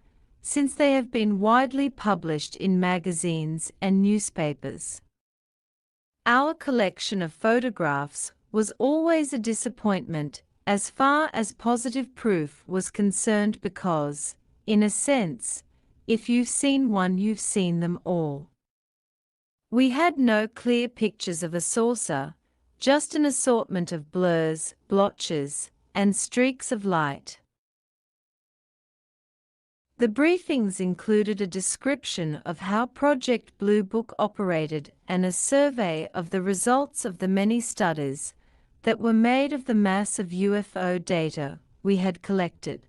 since they have been widely published in magazines and newspapers. Our collection of photographs was always a disappointment as far as positive proof was concerned because, in a sense, if you've seen one, you've seen them all. We had no clear pictures of a saucer, just an assortment of blurs, blotches, and streaks of light. The briefings included a description of how Project Blue Book operated and a survey of the results of the many studies that were made of the mass of UFO data we had collected.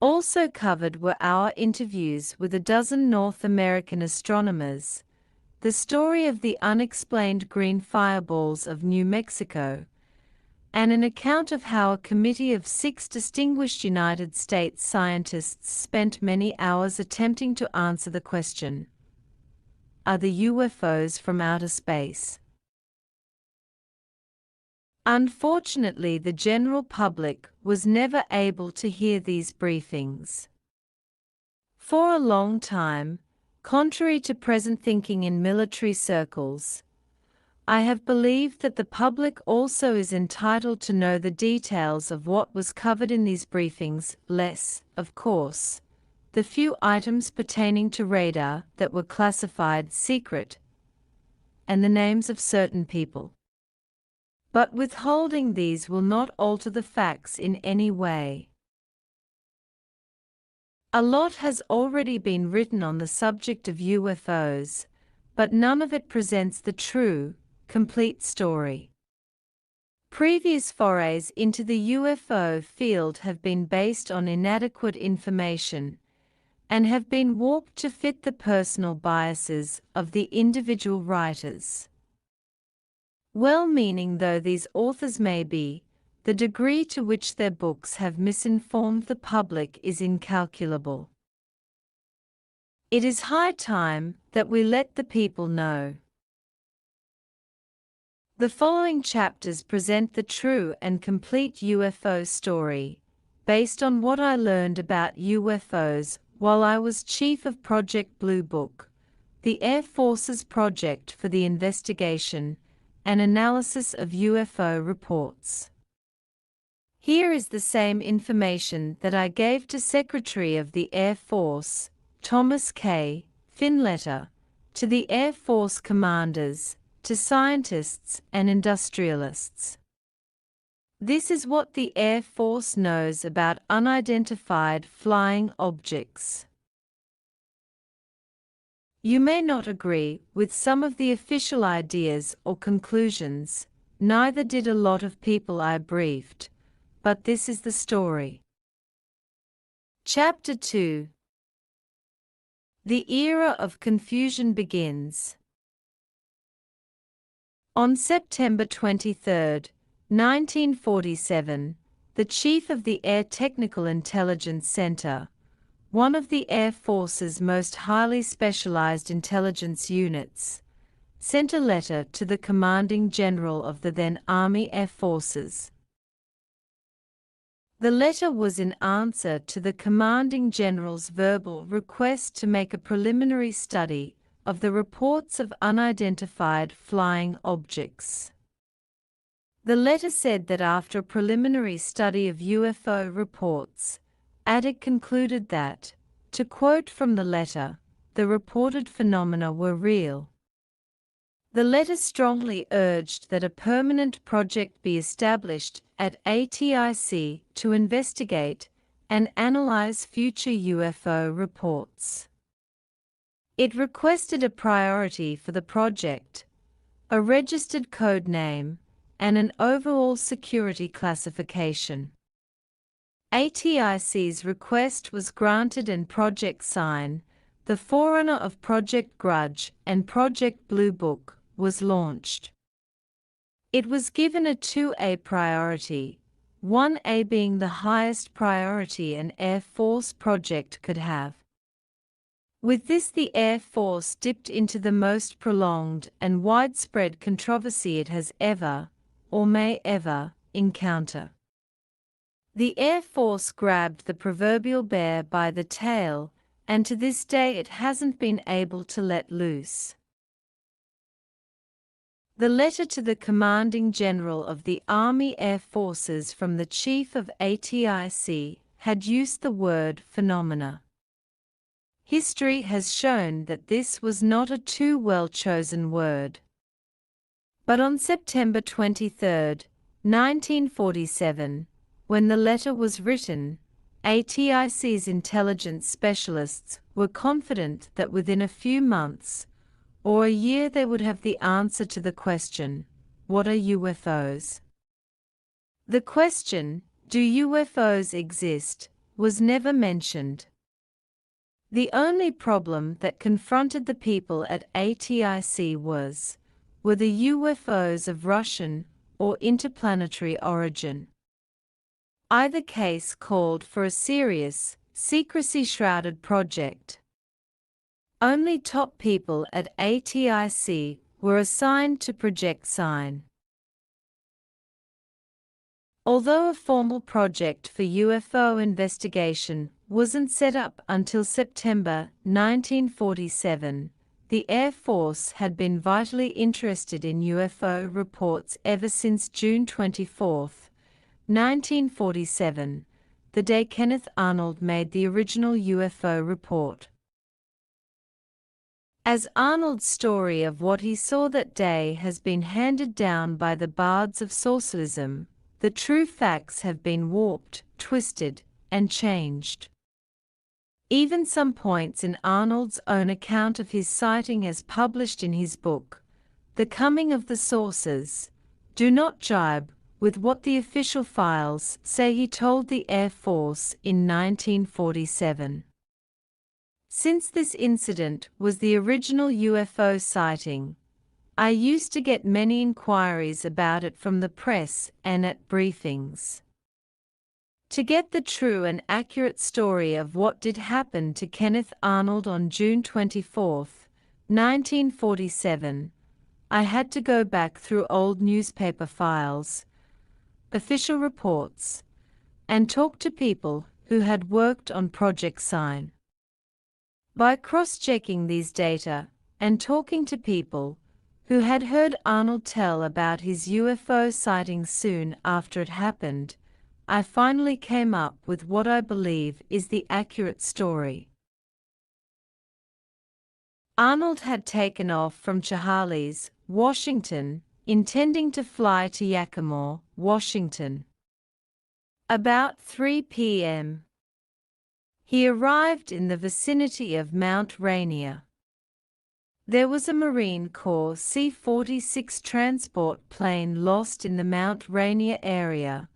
Also covered were our interviews with a dozen North American astronomers, the story of the unexplained green fireballs of New Mexico, and an account of how a committee of 6 distinguished United States scientists spent many hours attempting to answer the question, are the UFOs from outer space? Unfortunately, the general public was never able to hear these briefings. For a long time, contrary to present thinking in military circles, I have believed that the public also is entitled to know the details of what was covered in these briefings, less, of course, the few items pertaining to radar that were classified secret, and the names of certain people. But withholding these will not alter the facts in any way. A lot has already been written on the subject of UFOs, but none of it presents the true, complete story. Previous forays into the UFO field have been based on inadequate information and have been warped to fit the personal biases of the individual writers. Well-meaning though these authors may be, the degree to which their books have misinformed the public is incalculable. It is high time that we let the people know. The following chapters present the true and complete UFO story, based on what I learned about UFOs while I was chief of Project Blue Book, the Air Force's project for the investigation and analysis of UFO reports. Here is the same information that I gave to Secretary of the Air Force, Thomas K. Finletter, to the Air Force commanders, to scientists and industrialists. This is what the Air Force knows about unidentified flying objects. You may not agree with some of the official ideas or conclusions, neither did a lot of people I briefed, but this is the story. Chapter 2. The era of confusion begins. On September 23, 1947, the chief of the Air Technical Intelligence Center, one of the Air Force's most highly specialized intelligence units, sent a letter to the commanding general of the then Army Air Forces. The letter was in answer to the commanding general's verbal request to make a preliminary study of the reports of unidentified flying objects. The letter said that after a preliminary study of UFO reports, ADIC concluded that, to quote from the letter, the reported phenomena were real. The letter strongly urged that a permanent project be established at ATIC to investigate and analyze future UFO reports. It requested a priority for the project, a registered code name, and an overall security classification. ATIC's request was granted and Project Sign, the forerunner of Project Grudge and Project Blue Book, was launched. It was given a 2A priority, 1A being the highest priority an Air Force project could have. With this, the Air Force dipped into the most prolonged and widespread controversy it has ever, or may ever, encounter. The Air Force grabbed the proverbial bear by the tail, and to this day it hasn't been able to let loose. The letter to the commanding general of the Army Air Forces from the chief of ATIC had used the word phenomena. History has shown that this was not a too well-chosen word. But on September 23, 1947, when the letter was written, ATIC's intelligence specialists were confident that within a few months, or a year, they would have the answer to the question, what are UFOs? The question, do UFOs exist, was never mentioned. The only problem that confronted the people at ATIC were the UFOs of Russian or interplanetary origin. Either case called for a serious, secrecy-shrouded project. Only top people at ATIC were assigned to Project Sign. Although a formal project for UFO investigation wasn't set up until September 1947, the Air Force had been vitally interested in UFO reports ever since June 24, 1947, the day Kenneth Arnold made the original UFO report. As Arnold's story of what he saw that day has been handed down by the bards of sorcerism, the true facts have been warped, twisted, and changed. Even some points in Arnold's own account of his sighting as published in his book, The Coming of the Saucers, do not jibe with what the official files say he told the Air Force in 1947. Since this incident was the original UFO sighting, I used to get many inquiries about it from the press and at briefings. To get the true and accurate story of what did happen to Kenneth Arnold on June 24, 1947, I had to go back through old newspaper files, official reports, and talk to people who had worked on Project Sign. By cross-checking these data and talking to people who had heard Arnold tell about his UFO sighting soon after it happened, I finally came up with what I believe is the accurate story. Arnold had taken off from Chehalis, Washington, intending to fly to Yakima, Washington. About 3 p.m. he arrived in the vicinity of Mount Rainier. There was a Marine Corps C-46 transport plane lost in the Mount Rainier area,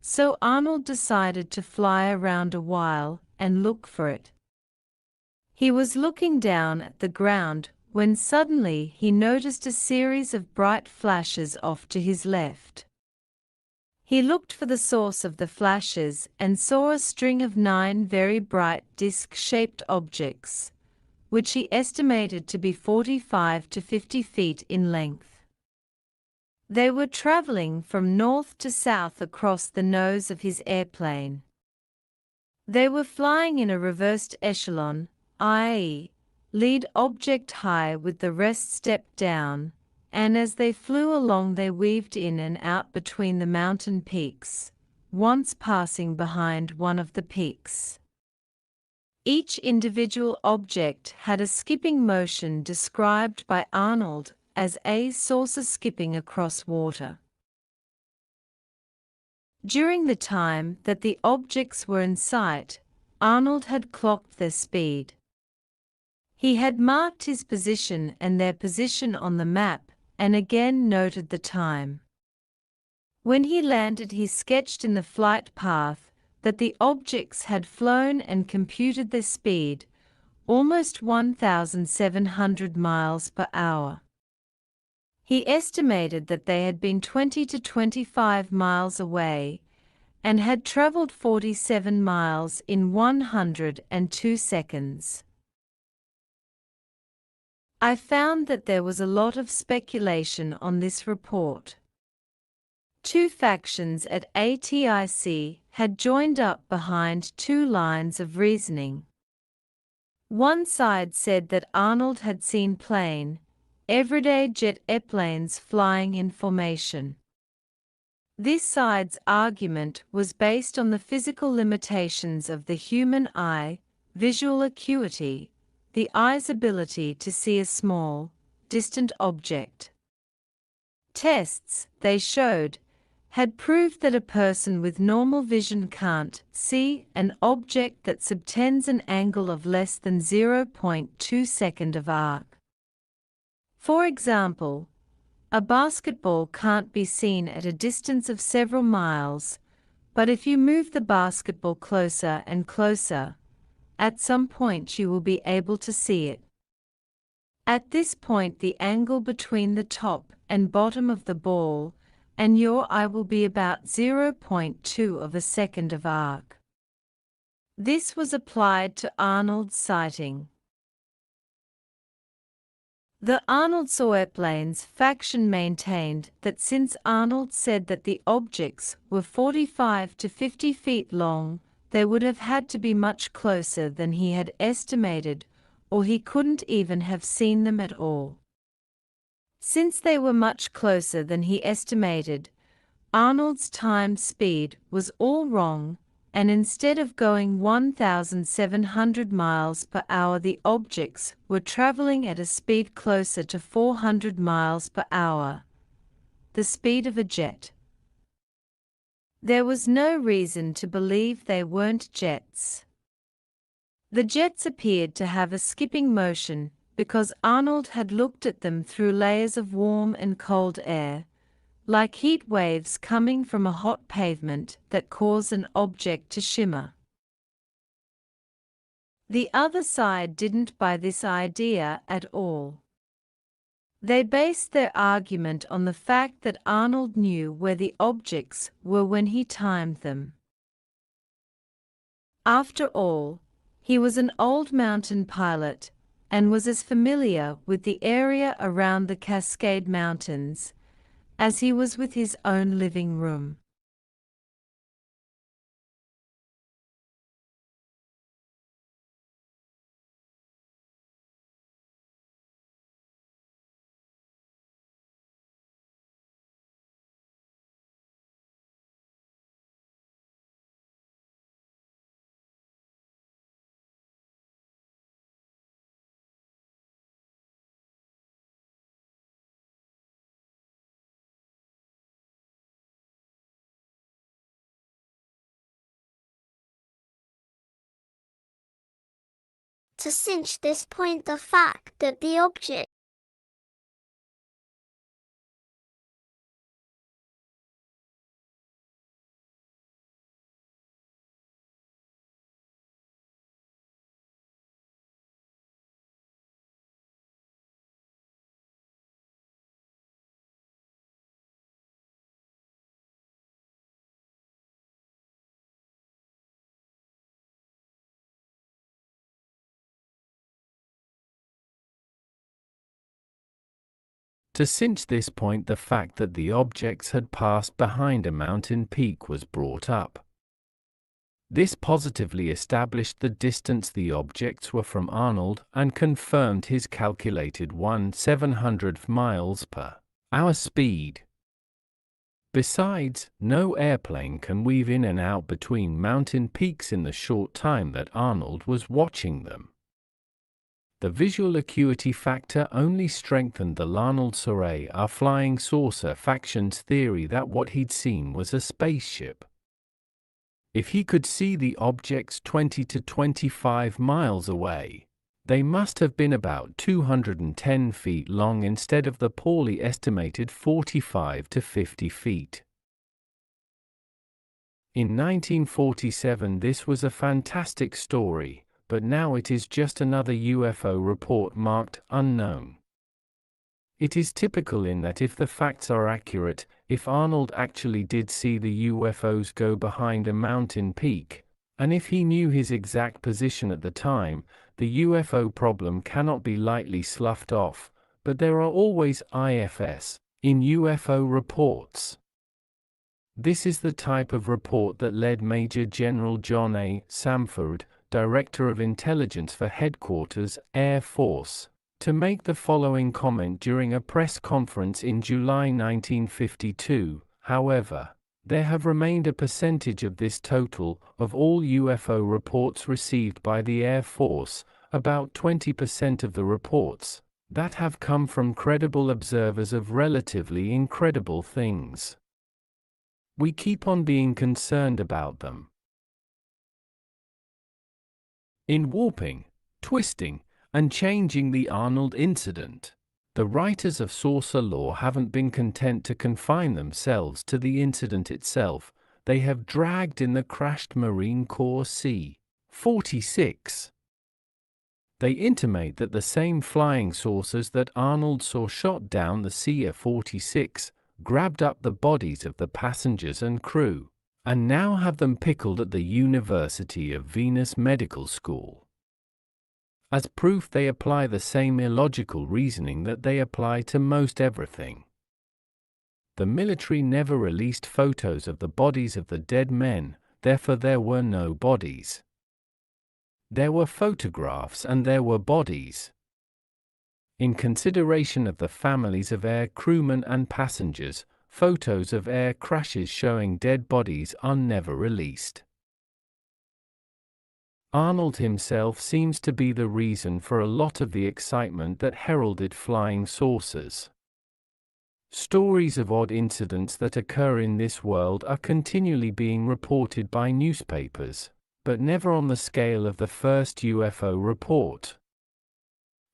so Arnold decided to fly around a while and look for it. He was looking down at the ground when suddenly he noticed a series of bright flashes off to his left. He looked for the source of the flashes and saw a string of 9 very bright disc-shaped objects, which he estimated to be 45 to 50 feet in length. They were traveling from north to south across the nose of his airplane. They were flying in a reversed echelon, i.e., lead object high with the rest step down, and as they flew along they weaved in and out between the mountain peaks, once passing behind one of the peaks. Each individual object had a skipping motion described by Arnold as a saucer skipping across water. During the time that the objects were in sight, Arnold had clocked their speed. He had marked his position and their position on the map and again noted the time. When he landed, he sketched in the flight path that the objects had flown and computed their speed, almost 1,700 miles per hour. He estimated that they had been 20 to 25 miles away and had traveled 47 miles in 102 seconds. I found that there was a lot of speculation on this report. Two factions at ATIC had joined up behind two lines of reasoning. One side said that Arnold had seen plain, everyday jet airplanes flying in formation. This side's argument was based on the physical limitations of the human eye, visual acuity, the eye's ability to see a small, distant object. Tests, they showed, had proved that a person with normal vision can't see an object that subtends an angle of less than 0.2 second of arc. For example, a basketball can't be seen at a distance of several miles, but if you move the basketball closer and closer, at some point you will be able to see it. At this point, the angle between the top and bottom of the ball and your eye will be about 0.2 of a second of arc. This was applied to Arnold's sighting. The Arnold saw airplanes faction maintained that since Arnold said that the objects were 45 to 50 feet long, they would have had to be much closer than he had estimated, or he couldn't even have seen them at all. Since they were much closer than he estimated, Arnold's timed speed was all wrong, and instead of going 1,700 miles per hour, the objects were traveling at a speed closer to 400 miles per hour, the speed of a jet. There was no reason to believe they weren't jets. The jets appeared to have a skipping motion because Arnold had looked at them through layers of warm and cold air, like heat waves coming from a hot pavement that cause an object to shimmer. The other side didn't buy this idea at all. They based their argument on the fact that Arnold knew where the objects were when he timed them. After all, he was an old mountain pilot and was as familiar with the area around the Cascade Mountains as he was with his own living room. To cinch this point, the fact that the object To cinch this point, the fact that the objects had passed behind a mountain peak was brought up. This positively established the distance the objects were from Arnold and confirmed his calculated 1/700th miles per hour speed. Besides, no airplane can weave in and out between mountain peaks in the short time that Arnold was watching them. The visual acuity factor only strengthened the Larnold-Sauret, our flying saucer faction's theory that what he'd seen was a spaceship. If he could see the objects 20 to 25 miles away, they must have been about 210 feet long instead of the poorly estimated 45 to 50 feet. In 1947 this was a fantastic story, but now it is just another UFO report marked unknown. It is typical in that if the facts are accurate, if Arnold actually did see the UFOs go behind a mountain peak, and if he knew his exact position at the time, the UFO problem cannot be lightly sloughed off, but there are always IFS in UFO reports. This is the type of report that led Major General John A. Samford, Director of Intelligence for Headquarters, Air Force, to make the following comment during a press conference in July 1952. However, there have remained a percentage of this total of all UFO reports received by the Air Force, about 20% of the reports, that have come from credible observers of relatively incredible things. We keep on being concerned about them. In warping, twisting, and changing the Arnold incident, the writers of saucer lore haven't been content to confine themselves to the incident itself. They have dragged in the crashed Marine Corps C-46. They intimate that the same flying saucers that Arnold saw shot down the C-46 grabbed up the bodies of the passengers and crew, and now have them pickled at the University of Venus Medical School. As proof, they apply the same illogical reasoning that they apply to most everything. The military never released photos of the bodies of the dead men, therefore there were no bodies. There were photographs and there were bodies. In consideration of the families of air crewmen and passengers, photos of air crashes showing dead bodies are never released. Arnold himself seems to be the reason for a lot of the excitement that heralded flying saucers. Stories of odd incidents that occur in this world are continually being reported by newspapers, but never on the scale of the first UFO report.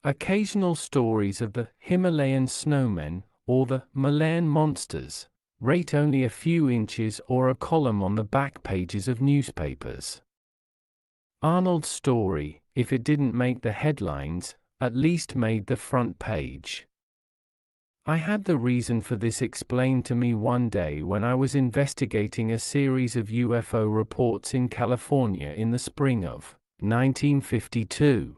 Occasional stories of the Himalayan snowmen or the Malayan monsters rate only a few inches or a column on the back pages of newspapers. Arnold's story, if it didn't make the headlines, at least made the front page. I had the reason for this explained to me one day when I was investigating a series of UFO reports in California in the spring of 1952.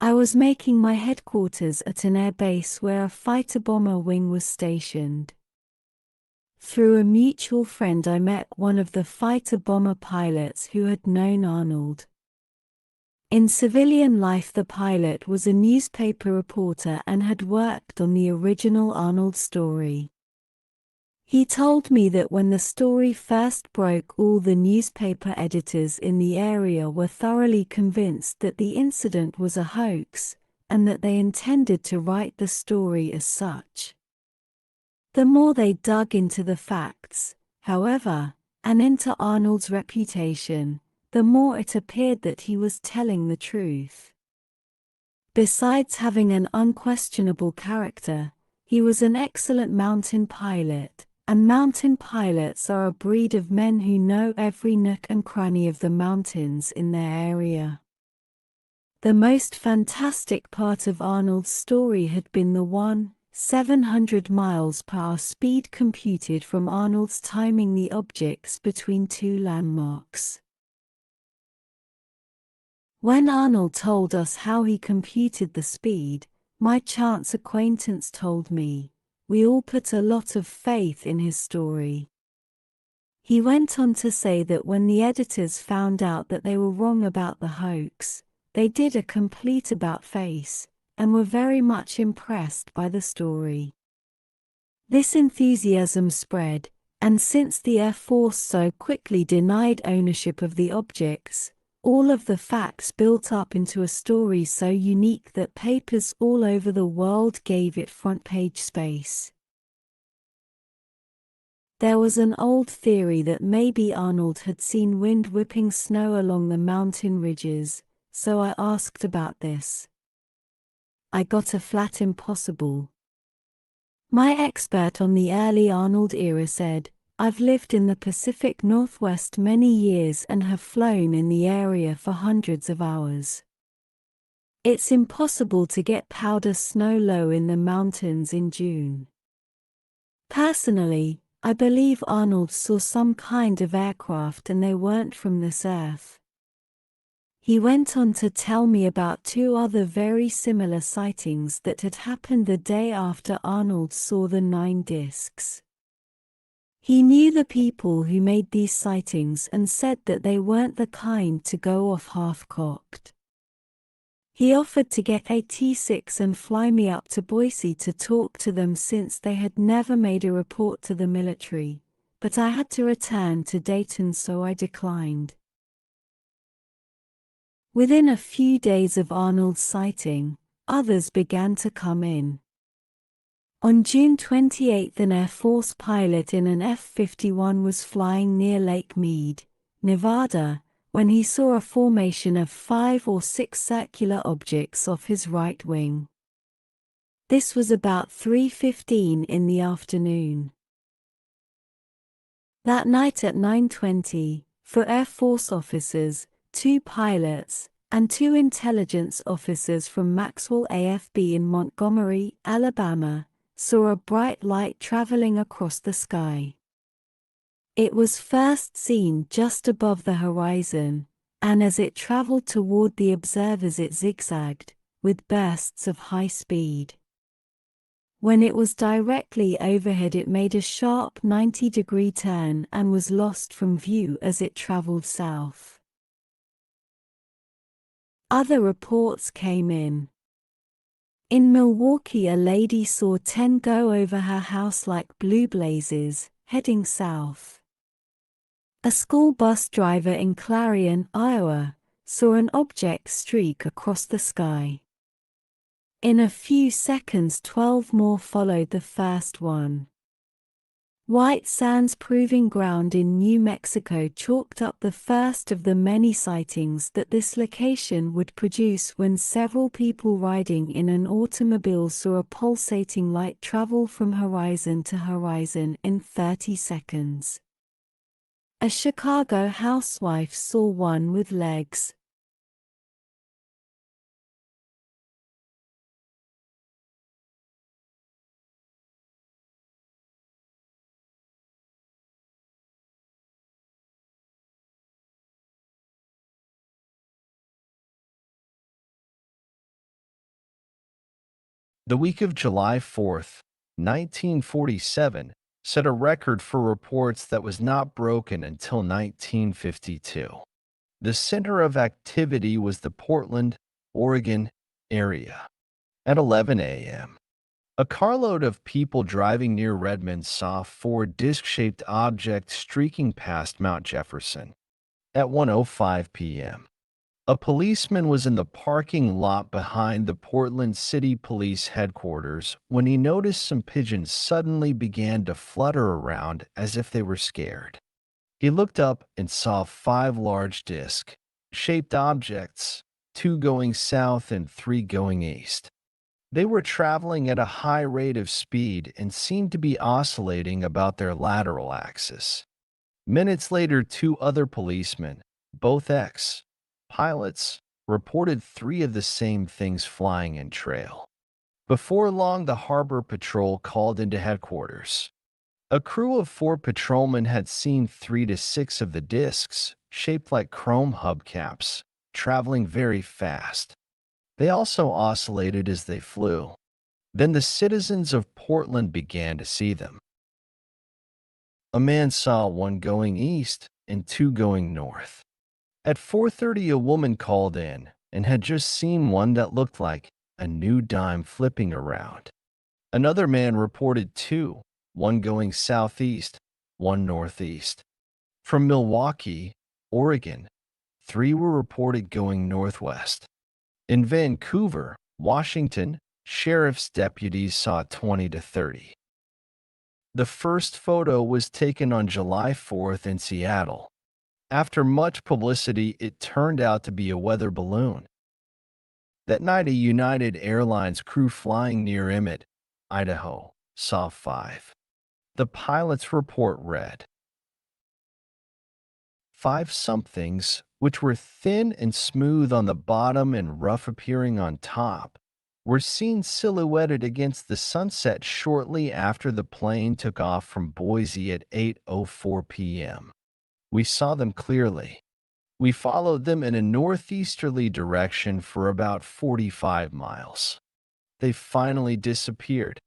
I was making my headquarters at an air base where a fighter bomber wing was stationed. Through a mutual friend I met one of the fighter bomber pilots who had known Arnold. In civilian life, the pilot was a newspaper reporter and had worked on the original Arnold story. He told me that when the story first broke, all the newspaper editors in the area were thoroughly convinced that the incident was a hoax, and that they intended to write the story as such. The more they dug into the facts, however, and into Arnold's reputation, the more it appeared that he was telling the truth. Besides having an unquestionable character, he was an excellent mountain pilot, and mountain pilots are a breed of men who know every nook and cranny of the mountains in their area. The most fantastic part of Arnold's story had been the 700 miles per hour speed computed from Arnold's timing the objects between two landmarks. When Arnold told us how he computed the speed, my chance acquaintance told me, we all put a lot of faith in his story. He went on to say that when the editors found out that they were wrong about the hoax, they did a complete about-face, and were very much impressed by the story. This enthusiasm spread, and since the Air Force so quickly denied ownership of the objects, all of the facts built up into a story so unique that papers all over the world gave it front-page space. There was an old theory that maybe Arnold had seen wind whipping snow along the mountain ridges, so I asked about this. I got a flat impossible. My expert on the early Arnold era said, I've lived in the Pacific Northwest many years and have flown in the area for hundreds of hours. It's impossible to get powder snow low in the mountains in June. Personally, I believe Arnold saw some kind of aircraft and they weren't from this earth. He went on to tell me about two other very similar sightings that had happened the day after Arnold saw the 9 discs. He knew the people who made these sightings and said that they weren't the kind to go off half-cocked. He offered to get a T6 and fly me up to Boise to talk to them since they had never made a report to the military, but I had to return to Dayton so I declined. Within a few days of Arnold's sighting, others began to come in. On June 28, an Air Force pilot in an F-51 was flying near Lake Mead, Nevada, when he saw a formation of 5 or 6 circular objects off his right wing. This was about 3:15 in the afternoon. That night at 9:20, for Air Force officers, 2 pilots, and 2 intelligence officers from Maxwell AFB in Montgomery, Alabama, saw a bright light traveling across the sky. It was first seen just above the horizon, and as it traveled toward the observers it zigzagged, with bursts of high speed. When it was directly overhead it made a sharp 90-degree turn and was lost from view as it traveled south. Other reports came in. In Milwaukee, a lady saw 10 go over her house like blue blazes, heading south. A school bus driver in Clarion, Iowa, saw an object streak across the sky. In a few seconds 12 more followed the first one. White Sands Proving Ground in New Mexico chalked up the first of the many sightings that this location would produce when several people riding in an automobile saw a pulsating light travel from horizon to horizon in 30 seconds. A Chicago housewife saw one with legs. The week of July 4th, 1947, set a record for reports that was not broken until 1952. The center of activity was the Portland, Oregon area. At 11 a.m., a carload of people driving near Redmond saw 4 disc-shaped objects streaking past Mount Jefferson. At 1:05 p.m., A policeman was in the parking lot behind the Portland City Police headquarters when he noticed some pigeons suddenly began to flutter around as if they were scared. He looked up and saw 5 large disc-shaped objects, 2 going south and 3 going east. They were traveling at a high rate of speed and seemed to be oscillating about their lateral axis. Minutes later, 2 other policemen, both ex-pilots, reported 3 of the same things flying in trail. Before long, the harbor patrol called into headquarters. A crew of 4 patrolmen had seen 3 to 6 of the discs, shaped like chrome hubcaps, traveling very fast. They also oscillated as they flew. Then the citizens of Portland began to see them. A man saw 1 going east and 2 going north. At 4:30, a woman called in and had just seen one that looked like a new dime flipping around. Another man reported 2, 1 going southeast, 1 northeast. From Milwaukee, Oregon, 3 were reported going northwest. In Vancouver, Washington, sheriff's deputies saw 20 to 30. The first photo was taken on July 4th in Seattle. After much publicity, it turned out to be a weather balloon. That night, a United Airlines crew flying near Emmett, Idaho, saw 5. The pilot's report read, 5 somethings, which were thin and smooth on the bottom and rough appearing on top, were seen silhouetted against the sunset shortly after the plane took off from Boise at 8:04 p.m. We saw them clearly. We followed them in a northeasterly direction for about 45 miles. They finally disappeared.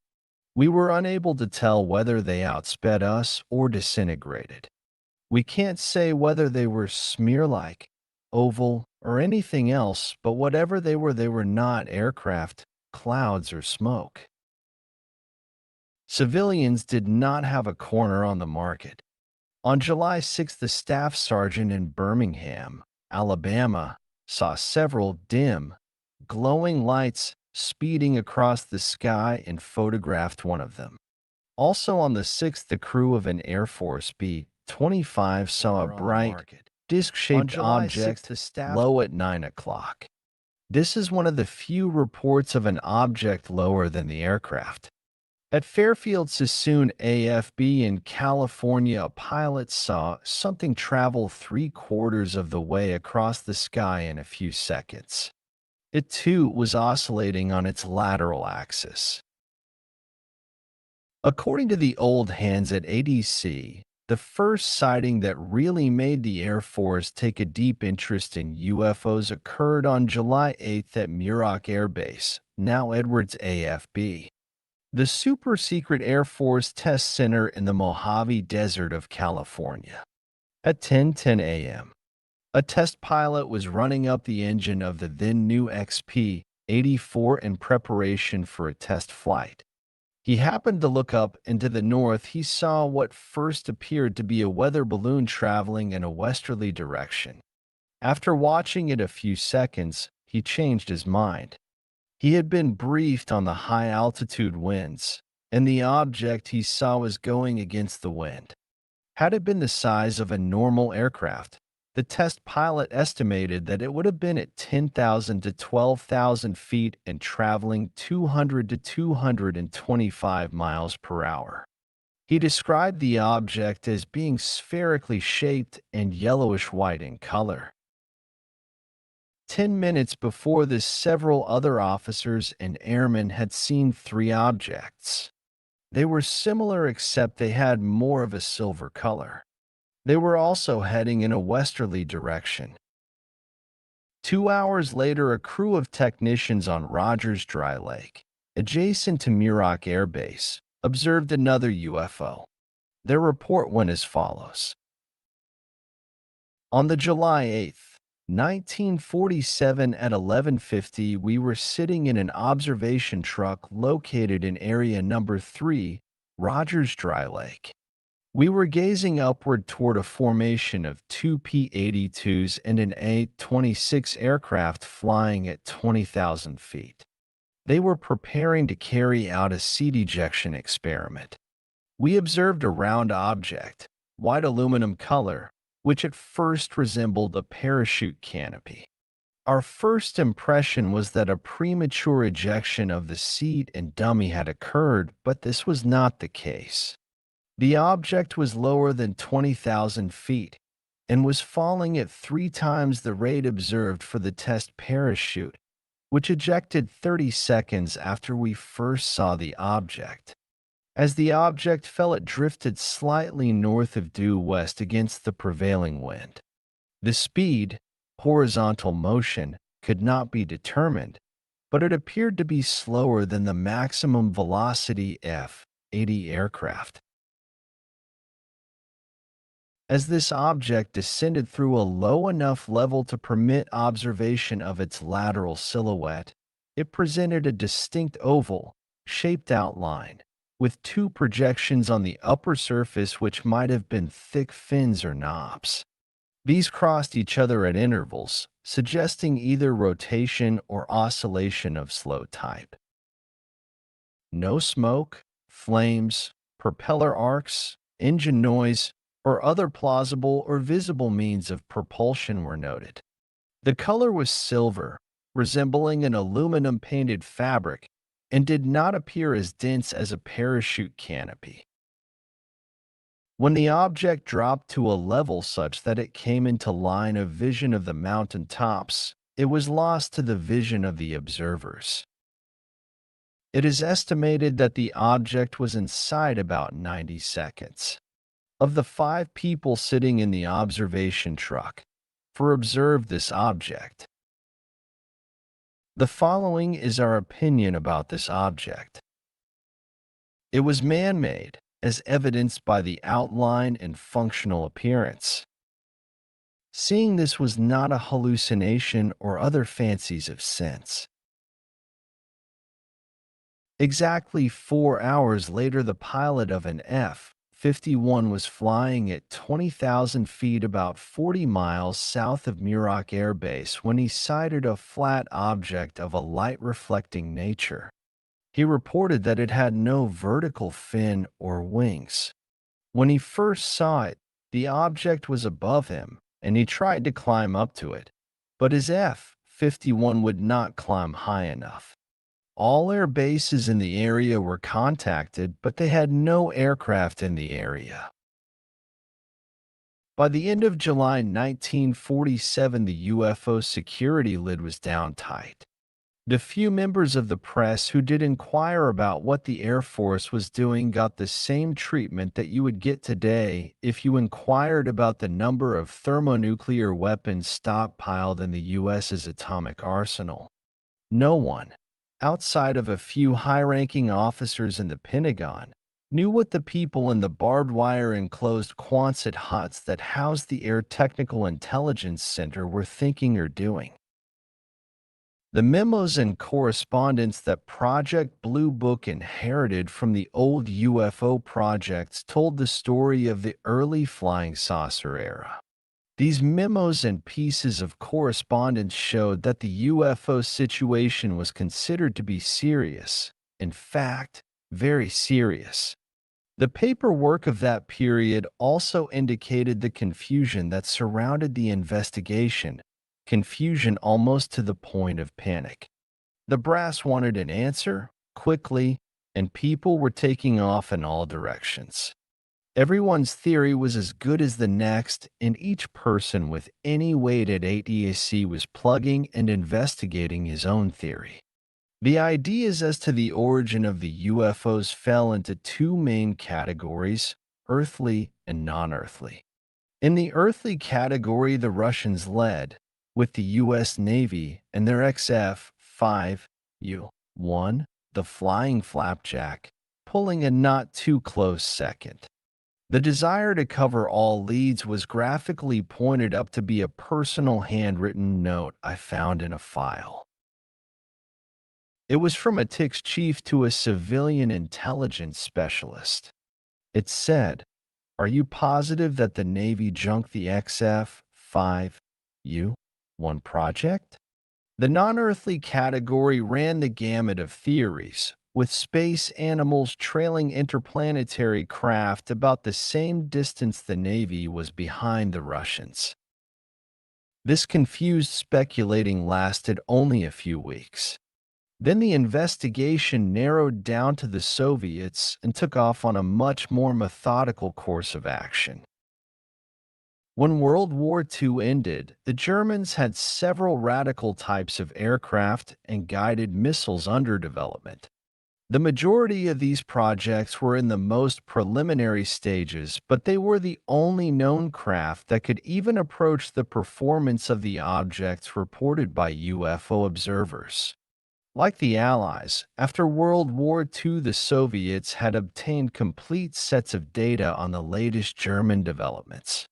We were unable to tell whether they outsped us or disintegrated. We can't say whether they were smear-like, oval, or anything else, but whatever they were not aircraft, clouds, or smoke. Civilians did not have a corner on the market. On July 6, the staff sergeant in Birmingham, Alabama, saw several dim, glowing lights speeding across the sky and photographed one of them. Also on the 6th, the crew of an Air Force B-25 saw a bright, disc-shaped object low at 9 o'clock. This is one of the few reports of an object lower than the aircraft. At Fairfield Sassoon AFB in California, a pilot saw something travel 3/4 of the way across the sky in a few seconds. It too was oscillating on its lateral axis. According to the old hands at ADC, the first sighting that really made the Air Force take a deep interest in UFOs occurred on July 8th at Muroc Air Base, now Edwards AFB, the super-secret Air Force Test Center in the Mojave Desert of California. At 10:10 a.m., a test pilot was running up the engine of the then-new XP-84 in preparation for a test flight. He happened to look up, and to the north he saw what first appeared to be a weather balloon traveling in a westerly direction. After watching it a few seconds, he changed his mind. He had been briefed on the high-altitude winds, and the object he saw was going against the wind. Had it been the size of a normal aircraft, the test pilot estimated that it would have been at 10,000 to 12,000 feet and traveling 200 to 225 miles per hour. He described the object as being spherically shaped and yellowish-white in color. 10 minutes before this, several other officers and airmen had seen 3 objects. They were similar except they had more of a silver color. They were also heading in a westerly direction. 2 hours later, a crew of technicians on Rogers Dry Lake, adjacent to Muroc Air Base, observed another UFO. Their report went as follows. On the July 8th, 1947 at 11:50, we were sitting in an observation truck located in area number 3, Rogers Dry Lake. We were gazing upward toward a formation of two P-82s and an A-26 aircraft flying at 20,000 feet. They were preparing to carry out a seed ejection experiment. We observed a round object, white aluminum color, which at first resembled a parachute canopy. Our first impression was that a premature ejection of the seat and dummy had occurred, but this was not the case. The object was lower than 20,000 feet and was falling at 3 times the rate observed for the test parachute, which ejected 30 seconds after we first saw the object. As the object fell, it drifted slightly north of due west against the prevailing wind. The speed, horizontal motion, could not be determined, but it appeared to be slower than the maximum velocity F-80 aircraft. As this object descended through a low enough level to permit observation of its lateral silhouette, it presented a distinct oval, shaped outline, with 2 projections on the upper surface which might have been thick fins or knobs. These crossed each other at intervals, suggesting either rotation or oscillation of slow type. No smoke, flames, propeller arcs, engine noise, or other plausible or visible means of propulsion were noted. The color was silver, resembling an aluminum-painted fabric, and did not appear as dense as a parachute canopy. When the object dropped to a level such that it came into line of vision of the mountain tops, it was lost to the vision of the observers. It is estimated that the object was in sight about 90 seconds. Of the 5 people sitting in the observation truck, observed this object. The following is our opinion about this object. It was man-made, as evidenced by the outline and functional appearance. Seeing this was not a hallucination or other fancies of sense. Exactly 4 hours later, the pilot of an F-51 was flying at 20,000 feet about 40 miles south of Muroc Air Base when he sighted a flat object of a light-reflecting nature. He reported that it had no vertical fin or wings. When he first saw it, the object was above him, and he tried to climb up to it, but his F-51 would not climb high enough. All air bases in the area were contacted, but they had no aircraft in the area. By the end of July 1947, the UFO security lid was down tight. The few members of the press who did inquire about what the Air Force was doing got the same treatment that you would get today if you inquired about the number of thermonuclear weapons stockpiled in the U.S.'s atomic arsenal. No one, outside of a few high-ranking officers in the Pentagon, knew what the people in the barbed wire enclosed Quonset huts that housed the Air Technical Intelligence Center were thinking or doing. The memos and correspondence that Project Blue Book inherited from the old UFO projects told the story of the early flying saucer era. These memos and pieces of correspondence showed that the UFO situation was considered to be serious, in fact, very serious. The paperwork of that period also indicated the confusion that surrounded the investigation, confusion almost to the point of panic. The brass wanted an answer, quickly, and people were taking off in all directions. Everyone's theory was as good as the next, and each person with any weight at ATAC was plugging and investigating his own theory. The ideas as to the origin of the UFOs fell into 2 main categories, earthly and non-earthly. In the earthly category, the Russians led, with the U.S. Navy and their XF-5U-1, the Flying Flapjack, pulling a not-too-close second. The desire to cover all leads was graphically pointed up to be a personal handwritten note I found in a file. It was from a TICS chief to a civilian intelligence specialist. It said, Are you positive that the Navy junked the XF-5U-1 project? The non-earthly category ran the gamut of theories, with space animals trailing interplanetary craft about the same distance the Navy was behind the Russians. This confused speculating lasted only a few weeks. Then the investigation narrowed down to the Soviets and took off on a much more methodical course of action. When World War II ended, the Germans had several radical types of aircraft and guided missiles under development. The majority of these projects were in the most preliminary stages, but they were the only known craft that could even approach the performance of the objects reported by UFO observers. Like the Allies, after World War II, the Soviets had obtained complete sets of data on the latest German developments.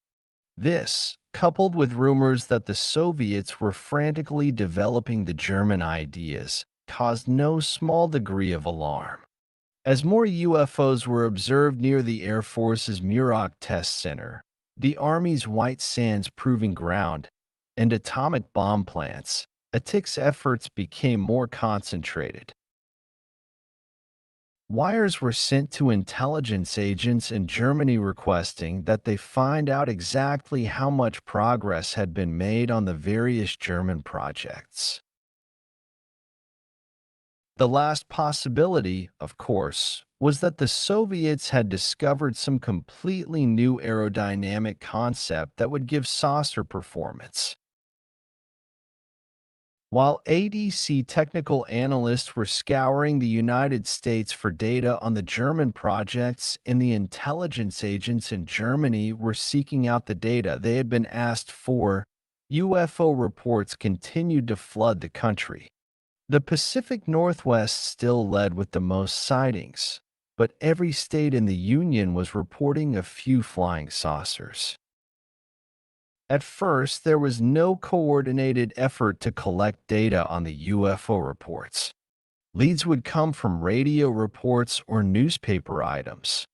This, coupled with rumors that the Soviets were frantically developing the German ideas, caused no small degree of alarm. As more UFOs were observed near the Air Force's Muroc Test Center, the Army's White Sands Proving Ground, and atomic bomb plants, ATIC's efforts became more concentrated. Wires were sent to intelligence agents in Germany requesting that they find out exactly how much progress had been made on the various German projects. The last possibility, of course, was that the Soviets had discovered some completely new aerodynamic concept that would give saucer performance. While ADC technical analysts were scouring the United States for data on the German projects, and the intelligence agents in Germany were seeking out the data they had been asked for, UFO reports continued to flood the country. The Pacific Northwest still led with the most sightings, but every state in the Union was reporting a few flying saucers. At first, there was no coordinated effort to collect data on the UFO reports. Leads would come from radio reports or newspaper items.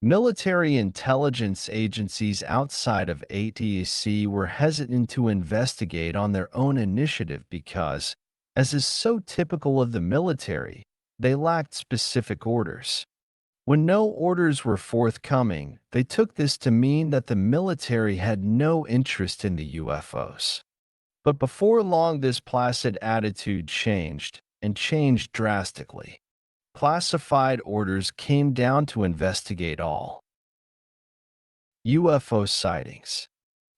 Military intelligence agencies outside of ATC were hesitant to investigate on their own initiative because, as is so typical of the military, they lacked specific orders. When no orders were forthcoming, they took this to mean that the military had no interest in the UFOs. But before long, this placid attitude changed, and changed drastically. Classified orders came down to investigate all UFO sightings,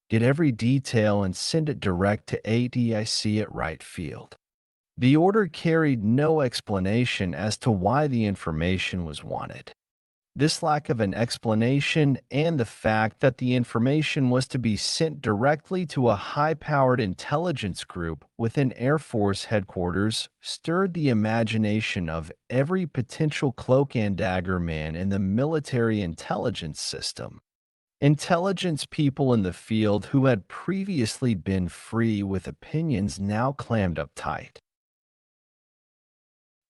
get every detail, and send it direct to ADIC at Wright Field. The order carried no explanation as to why the information was wanted. This lack of an explanation and the fact that the information was to be sent directly to a high-powered intelligence group within Air Force headquarters stirred the imagination of every potential cloak and dagger man in the military intelligence system. Intelligence people in the field who had previously been free with opinions now clammed up tight.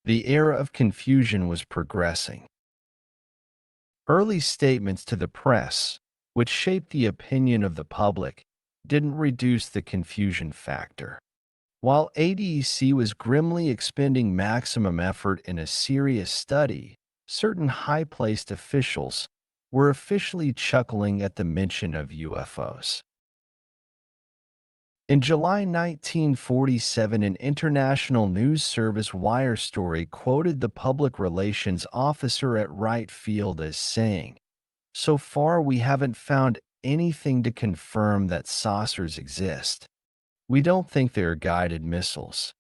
The era of confusion was progressing. Early statements to the press, which shaped the opinion of the public, didn't reduce the confusion factor. While ADEC was grimly expending maximum effort in a serious study, certain high-placed officials were officially chuckling at the mention of UFOs. In July 1947, an international news service wire story quoted the public relations officer at Wright Field as saying, "So far, we haven't found anything to confirm that saucers exist. We don't think they are guided missiles."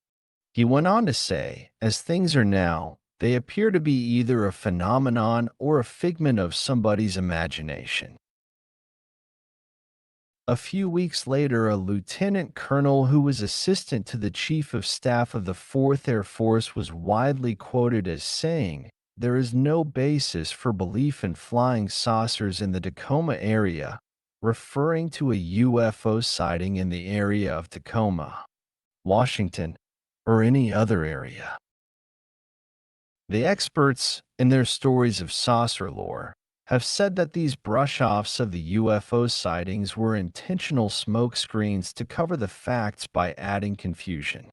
He went on to say, "As things are now, they appear to be either a phenomenon or a figment of somebody's imagination." A few weeks later, a lieutenant colonel who was assistant to the chief of staff of the 4th Air Force was widely quoted as saying, "There is no basis for belief in flying saucers in the Tacoma area," referring to a UFO sighting in the area of Tacoma, Washington, or any other area. The experts, in their stories of saucer lore, have said that these brush-offs of the UFO sightings were intentional smokescreens to cover the facts by adding confusion.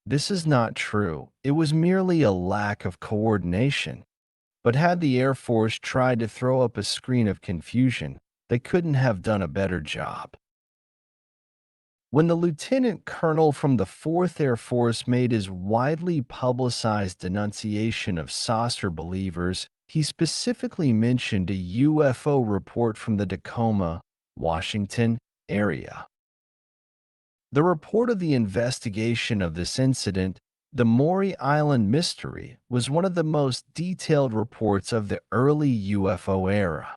This is not true. It was merely a lack of coordination. But had the Air Force tried to throw up a screen of confusion, they couldn't have done a better job. When the lieutenant colonel from the 4th Air Force made his widely publicized denunciation of saucer believers, he specifically mentioned a UFO report from the Tacoma, Washington area. The report of the investigation of this incident, the Maury Island Mystery, was one of the most detailed reports of the early UFO era.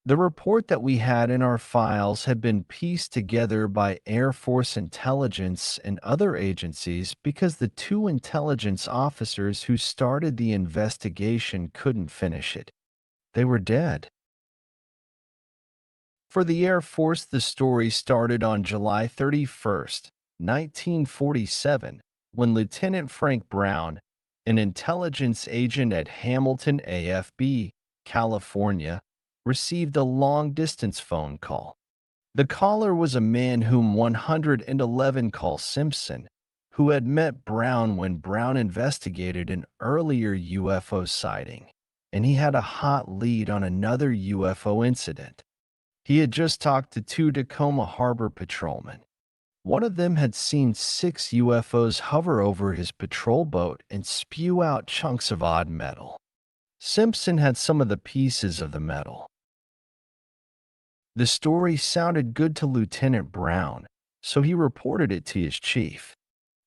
The report that we had in our files had been pieced together by Air Force intelligence and other agencies because the two intelligence officers who started the investigation couldn't finish it. They were dead. For the Air Force, the story started on July 31st, 1947, when Lieutenant Frank Brown, an intelligence agent at Hamilton AFB, California, received a long-distance phone call. The caller was a man whom 111 called Simpson, who had met Brown when Brown investigated an earlier UFO sighting, and he had a hot lead on another UFO incident. He had just talked to two Tacoma Harbor patrolmen. One of them had seen 6 UFOs hover over his patrol boat and spew out chunks of odd metal. Simpson had some of the pieces of the metal. The story sounded good to Lieutenant Brown, so he reported it to his chief.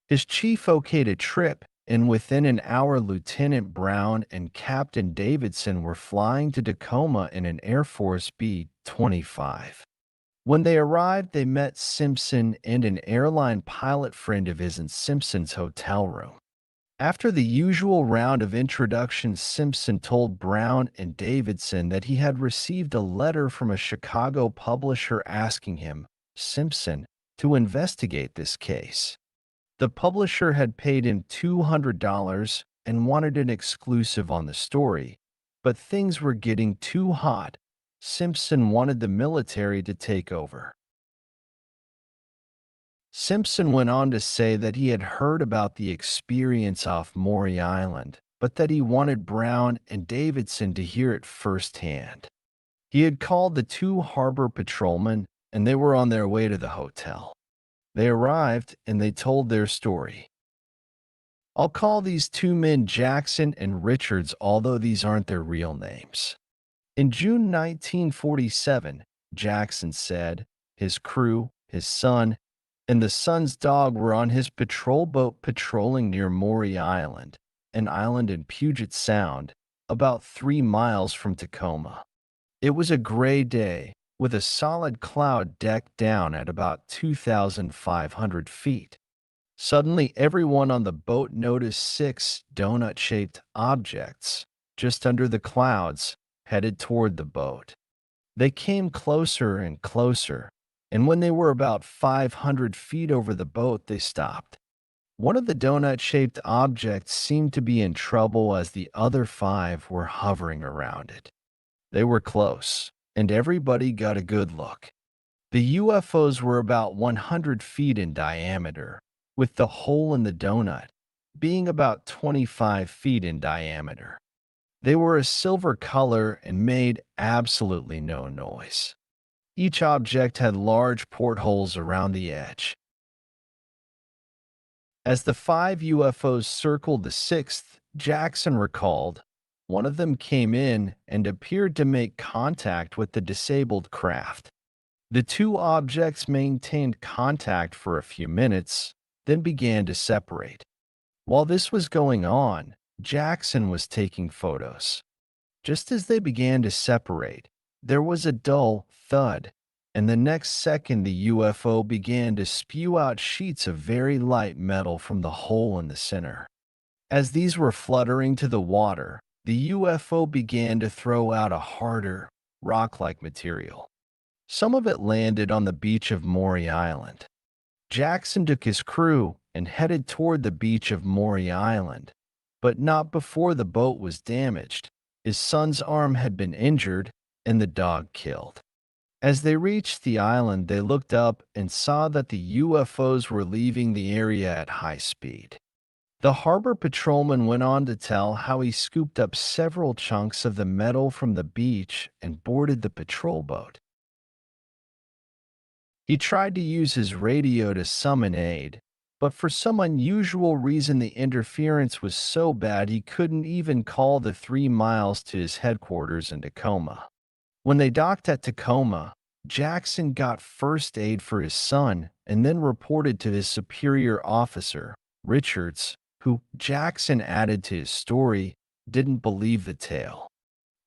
His chief okayed a trip, and within an hour Lieutenant Brown and Captain Davidson were flying to Tacoma in an Air Force B-25. When they arrived, they met Simpson and an airline pilot friend of his in Simpson's hotel room. After the usual round of introductions, Simpson told Brown and Davidson that he had received a letter from a Chicago publisher asking him, Simpson, to investigate this case. The publisher had paid him $200 and wanted an exclusive on the story, but things were getting too hot. Simpson wanted the military to take over. Simpson went on to say that he had heard about the experience off Maury Island, but that he wanted Brown and Davidson to hear it firsthand. He had called the 2 harbor patrolmen, and they were on their way to the hotel. They arrived, and they told their story. I'll call these 2 men Jackson and Richards, although these aren't their real names. In June 1947, Jackson said his crew, his son, and the son's dog were on his patrol boat patrolling near Maury Island, an island in Puget Sound, about 3 miles from Tacoma. It was a gray day, with a solid cloud decked down at about 2,500 feet. Suddenly, everyone on the boat noticed 6 donut-shaped objects just under the clouds, headed toward the boat. They came closer and closer, and when they were about 500 feet over the boat, they stopped. One of the donut-shaped objects seemed to be in trouble as the other 5 were hovering around it. They were close, and everybody got a good look. The UFOs were about 100 feet in diameter, with the hole in the donut being about 25 feet in diameter. They were a silver color and made absolutely no noise. Each object had large portholes around the edge. As the 5 UFOs circled the 6th, Jackson recalled, one of them came in and appeared to make contact with the disabled craft. The 2 objects maintained contact for a few minutes, then began to separate. While this was going on, Jackson was taking photos. Just as they began to separate, there was a dull thud, and the next second the UFO began to spew out sheets of very light metal from the hole in the center. As these were fluttering to the water, the UFO began to throw out a harder, rock-like material. Some of it landed on the beach of Maury Island. Jackson took his crew and headed toward the beach of Maury Island, but not before the boat was damaged. His son's arm had been injured, and the dog killed. As they reached the island, they looked up and saw that the UFOs were leaving the area at high speed. The harbor patrolman went on to tell how he scooped up several chunks of the metal from the beach and boarded the patrol boat. He tried to use his radio to summon aid, but for some unusual reason the interference was so bad he couldn't even call the 3 miles to his headquarters in Tacoma. When they docked at Tacoma, Jackson got first aid for his son and then reported to his superior officer, Richards, who, Jackson added to his story, didn't believe the tale.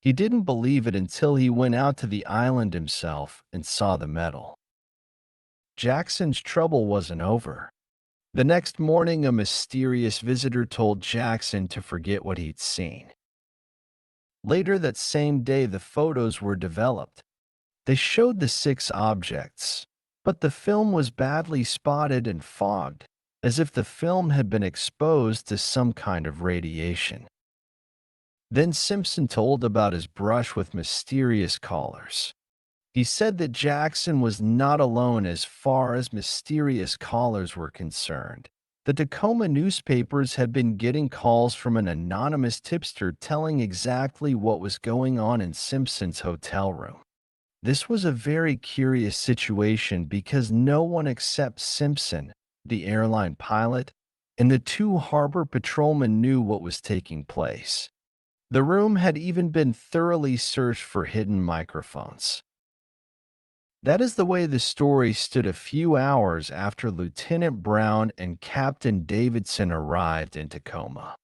He didn't believe it until he went out to the island himself and saw the metal. Jackson's trouble wasn't over. The next morning, a mysterious visitor told Jackson to forget what he'd seen. Later that same day, the photos were developed. They showed the 6 objects, but the film was badly spotted and fogged, as if the film had been exposed to some kind of radiation. Then Simpson told about his brush with mysterious callers. He said that Jackson was not alone as far as mysterious callers were concerned. The Tacoma newspapers had been getting calls from an anonymous tipster telling exactly what was going on in Simpson's hotel room. This was a very curious situation because no one except Simpson, the airline pilot, and the 2 harbor patrolmen knew what was taking place. The room had even been thoroughly searched for hidden microphones. That is the way the story stood a few hours after Lieutenant Brown and Captain Davidson arrived in Tacoma.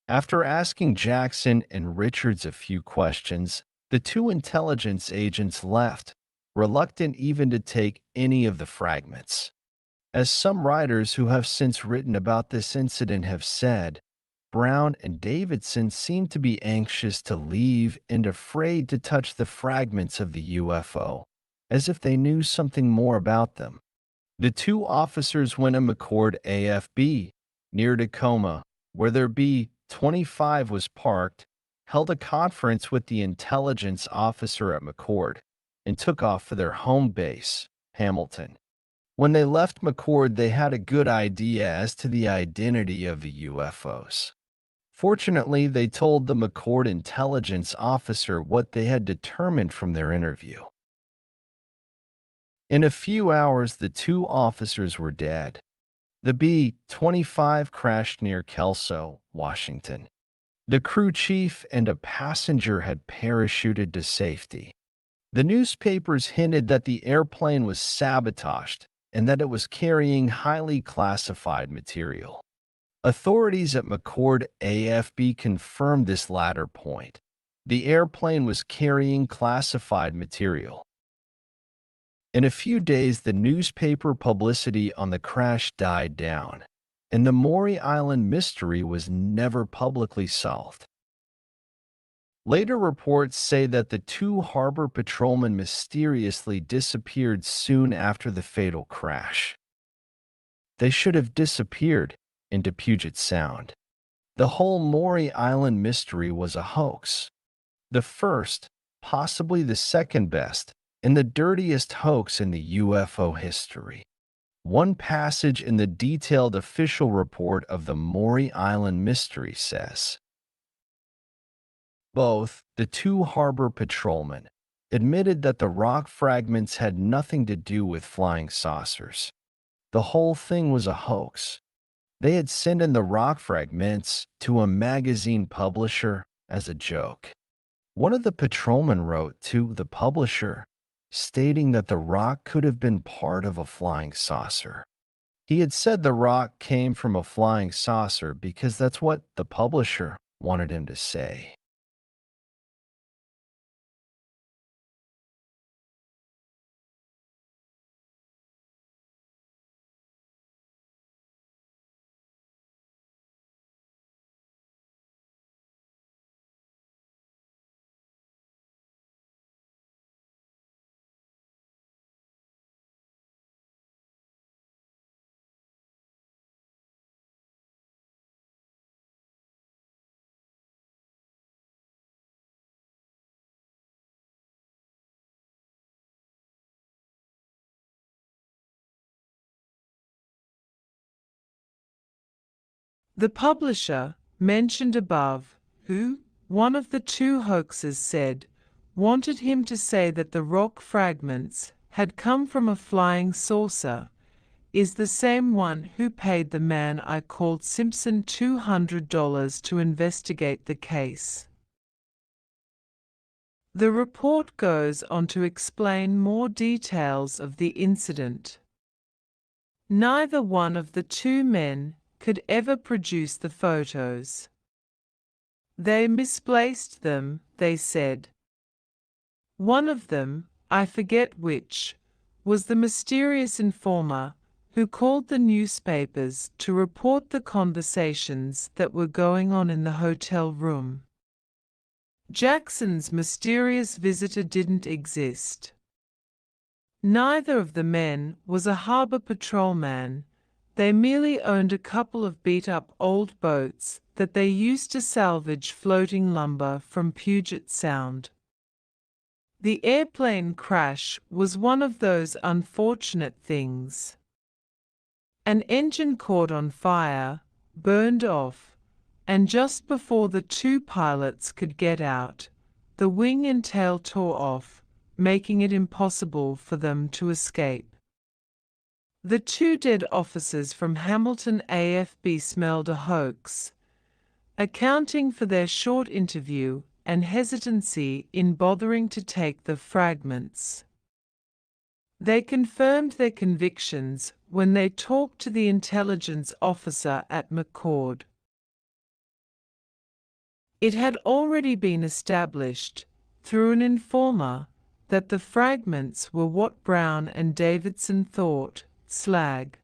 After asking Jackson and Richards a few questions, the 2 intelligence agents left, reluctant even to take any of the fragments. As some writers who have since written about this incident have said, Brown and Davidson seemed to be anxious to leave and afraid to touch the fragments of the UFO, as if they knew something more about them. The 2 officers went to McCord AFB, near Tacoma, where their B-25 was parked, held a conference with the intelligence officer at McCord, and took off for their home base, Hamilton. When they left McCord, they had a good idea as to the identity of the UFOs. Fortunately, they told the McCord intelligence officer what they had determined from their interview. In a few hours, the 2 officers were dead. The B-25 crashed near Kelso, Washington. The crew chief and a passenger had parachuted to safety. The newspapers hinted that the airplane was sabotaged and that it was carrying highly classified material. Authorities at McCord AFB confirmed this latter point. The airplane was carrying classified material. In a few days, the newspaper publicity on the crash died down, and the Maury Island mystery was never publicly solved. Later reports say that the 2 harbor patrolmen mysteriously disappeared soon after the fatal crash. They should have disappeared into Puget Sound. The whole Maury Island mystery was a hoax. The first, possibly the second best, and the dirtiest hoax in the UFO history. One passage in the detailed official report of the Maury Island mystery says, both the 2 harbor patrolmen admitted that the rock fragments had nothing to do with flying saucers. The whole thing was a hoax. They had sent in the rock fragments to a magazine publisher as a joke. One of the patrolmen wrote to the publisher, stating that the rock could have been part of a flying saucer. He had said the rock came from a flying saucer because that's what the publisher wanted him to say. The publisher, mentioned above, who, one of the two hoaxers said, wanted him to say that the rock fragments had come from a flying saucer, is the same one who paid the man I called Simpson $200 to investigate the case. The report goes on to explain more details of the incident. Neither one of the two men could ever produce the photos. They misplaced them, they said. One of them, I forget which, was the mysterious informer who called the newspapers to report the conversations that were going on in the hotel room. Jackson's mysterious visitor didn't exist. Neither of the men was a harbor patrolman. They merely owned a couple of beat-up old boats that they used to salvage floating lumber from Puget Sound. The airplane crash was one of those unfortunate things. An engine caught on fire, burned off, and just before the two pilots could get out, the wing and tail tore off, making it impossible for them to escape. The two dead officers from Hamilton AFB smelled a hoax, accounting for their short interview and hesitancy in bothering to take the fragments. They confirmed their convictions when they talked to the intelligence officer at McCord. It had already been established, through an informer, that the fragments were what Brown and Davidson thought, slag.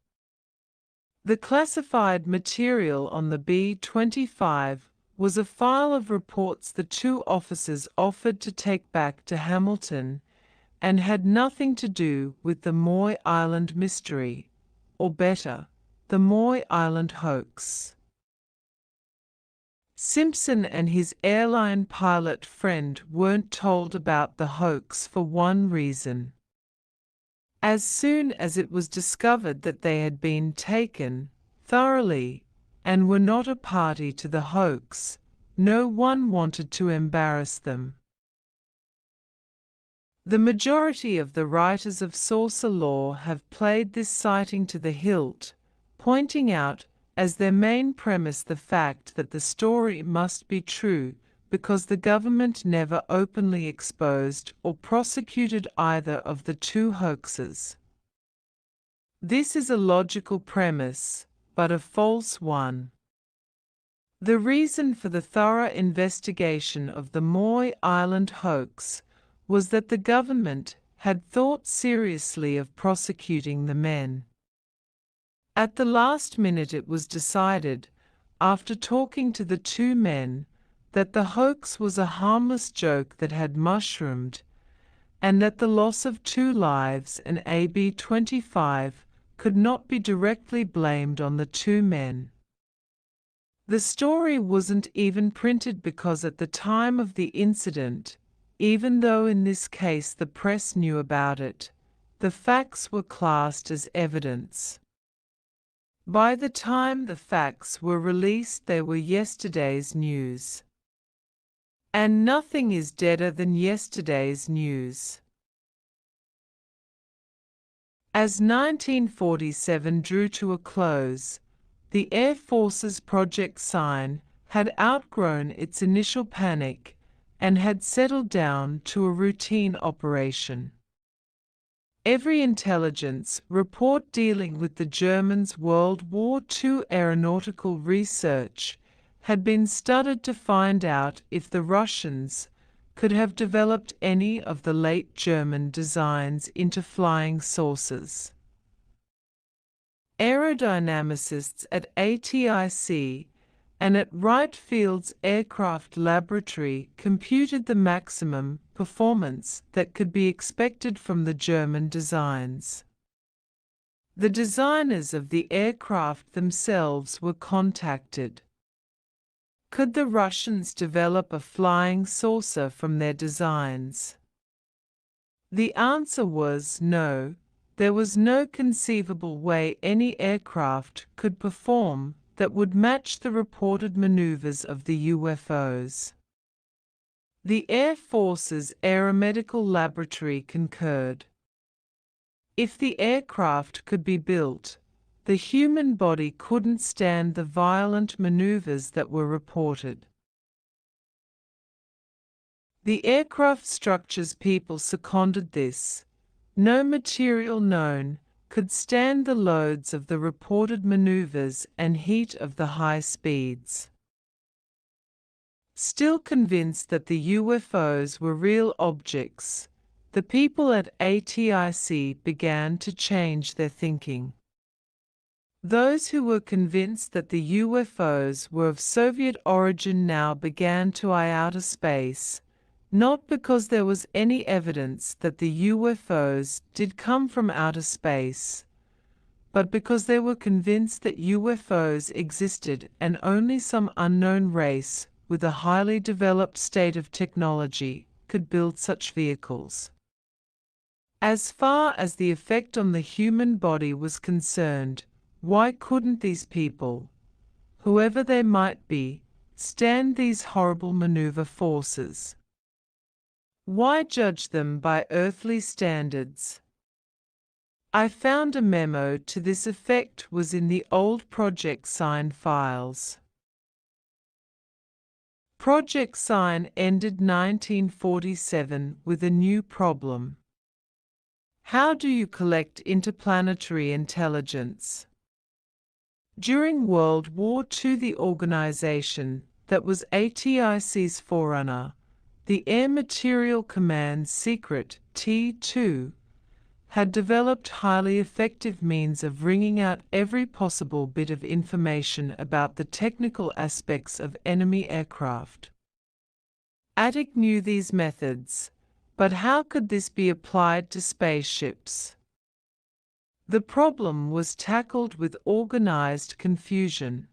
The classified material on the B-25 was a file of reports the two officers offered to take back to Hamilton and had nothing to do with the Moy Island mystery, or better, the Moy Island hoax. Simpson and his airline pilot friend weren't told about the hoax for one reason. As soon as it was discovered that they had been taken thoroughly and were not a party to the hoax, no one wanted to embarrass them. The majority of the writers of saucer lore have played this sighting to the hilt, pointing out as their main premise the fact that the story must be true because the government never openly exposed or prosecuted either of the two hoaxes. This is a logical premise, but a false one. The reason for the thorough investigation of the Moy Island hoax was that the government had thought seriously of prosecuting the men. At the last minute it was decided, after talking to the two men, that the hoax was a harmless joke that had mushroomed, and that the loss of two lives and AB-25 could not be directly blamed on the two men. The story wasn't even printed because at the time of the incident, even though in this case the press knew about it, the facts were classed as evidence. By the time the facts were released, they were yesterday's news. And nothing is deader than yesterday's news. As 1947 drew to a close, the Air Force's Project Sign had outgrown its initial panic and had settled down to a routine operation. Every intelligence report dealing with the Germans' World War II aeronautical research had been studied to find out if the Russians could have developed any of the late German designs into flying saucers. Aerodynamicists at ATIC and at Wright Field's Aircraft Laboratory computed the maximum performance that could be expected from the German designs. The designers of the aircraft themselves were contacted. Could the Russians develop a flying saucer from their designs? The answer was no. There was no conceivable way any aircraft could perform that would match the reported maneuvers of the UFOs. The Air Force's Aeromedical Laboratory concurred. If the aircraft could be built, the human body couldn't stand the violent maneuvers that were reported. The aircraft structures people seconded this. No material known could stand the loads of the reported maneuvers and heat of the high speeds. Still convinced that the UFOs were real objects, the people at ATIC began to change their thinking. Those who were convinced that the UFOs were of Soviet origin now began to eye outer space, not because there was any evidence that the UFOs did come from outer space, but because they were convinced that UFOs existed and only some unknown race with a highly developed state of technology could build such vehicles. As far as the effect on the human body was concerned, why couldn't these people, whoever they might be, stand these horrible maneuver forces? Why judge them by earthly standards? I found a memo to this effect was in the old Project Sign files. Project Sign ended 1947 with a new problem. How do you collect interplanetary intelligence? During World War II, the organization that was ATIC's forerunner, the Air Materiel Command Secret T2, had developed highly effective means of wringing out every possible bit of information about the technical aspects of enemy aircraft. ATIC knew these methods, but how could this be applied to spaceships? The problem was tackled with organized confusion.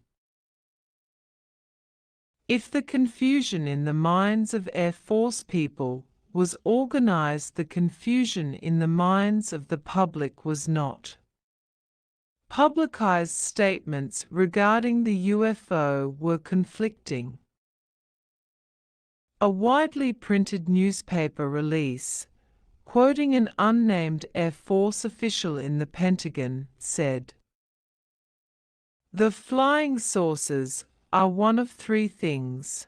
If the confusion in the minds of Air Force people was organized, the confusion in the minds of the public was not. Publicized statements regarding the UFO were conflicting. A widely printed newspaper release, quoting an unnamed Air Force official in the Pentagon, said, "The flying saucers are one of three things: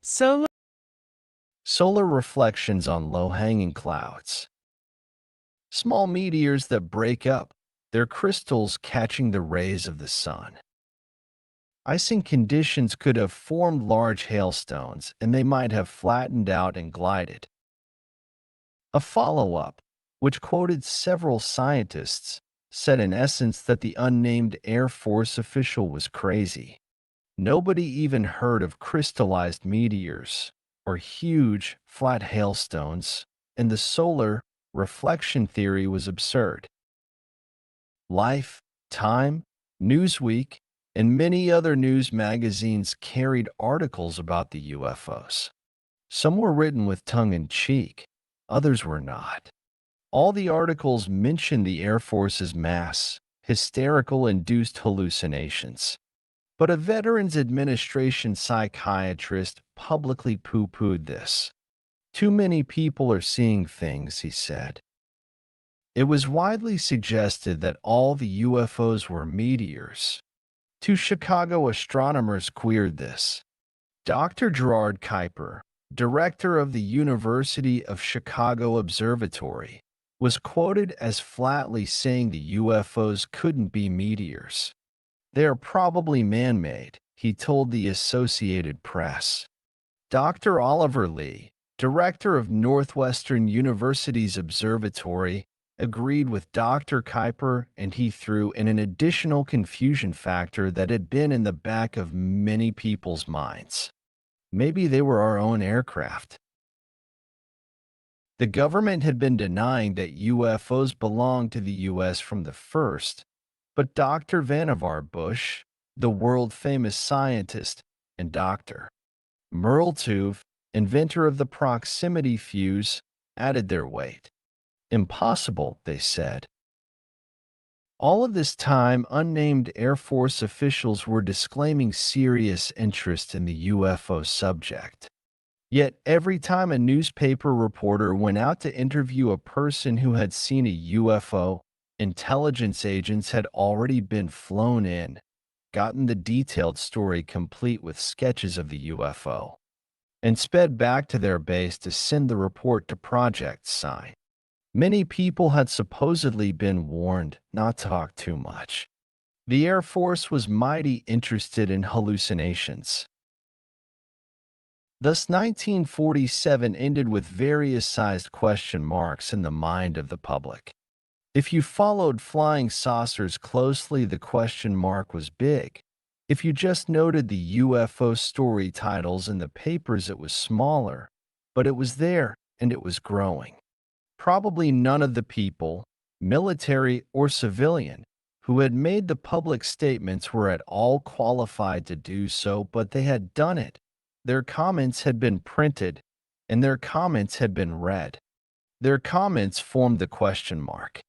solar reflections on low-hanging clouds, small meteors that break up, their crystals catching the rays of the sun. Icing conditions could have formed large hailstones, and they might have flattened out and glided." A follow-up, which quoted several scientists, said in essence that the unnamed Air Force official was crazy. Nobody even heard of crystallized meteors or huge, flat hailstones, and the solar reflection theory was absurd. Life, Time, Newsweek, and many other news magazines carried articles about the UFOs. Some were written with tongue-in-cheek, others were not. All the articles mentioned the Air Force's mass, hysterical-induced hallucinations. But a Veterans Administration psychiatrist publicly poo-pooed this. "Too many people are seeing things," he said. It was widely suggested that all the UFOs were meteors. Two Chicago astronomers queried this. Dr. Gerard Kuiper, director of the University of Chicago Observatory, was quoted as flatly saying the UFOs couldn't be meteors. "They are probably man-made," he told the Associated Press. Dr. Oliver Lee, director of Northwestern University's observatory, agreed with Dr. Kuiper, and he threw in an additional confusion factor that had been in the back of many people's minds. Maybe they were our own aircraft. The government had been denying that UFOs belonged to the U.S. from the first, but Dr. Vannevar Bush, the world-famous scientist, and Dr. Merle Tuve, inventor of the proximity fuse, added their weight. "Impossible," they said. All of this time, unnamed Air Force officials were disclaiming serious interest in the UFO subject. Yet every time a newspaper reporter went out to interview a person who had seen a UFO, intelligence agents had already been flown in, gotten the detailed story complete with sketches of the UFO, and sped back to their base to send the report to Project Sign. Many people had supposedly been warned not to talk too much. The Air Force was mighty interested in hallucinations. Thus, 1947 ended with various sized question marks in the mind of the public. If you followed flying saucers closely, the question mark was big. If you just noted the UFO story titles in the papers, it was smaller, but it was there and it was growing. Probably none of the people, military or civilian, who had made the public statements were at all qualified to do so, but they had done it. Their comments had been printed, and their comments had been read. Their comments formed the question mark.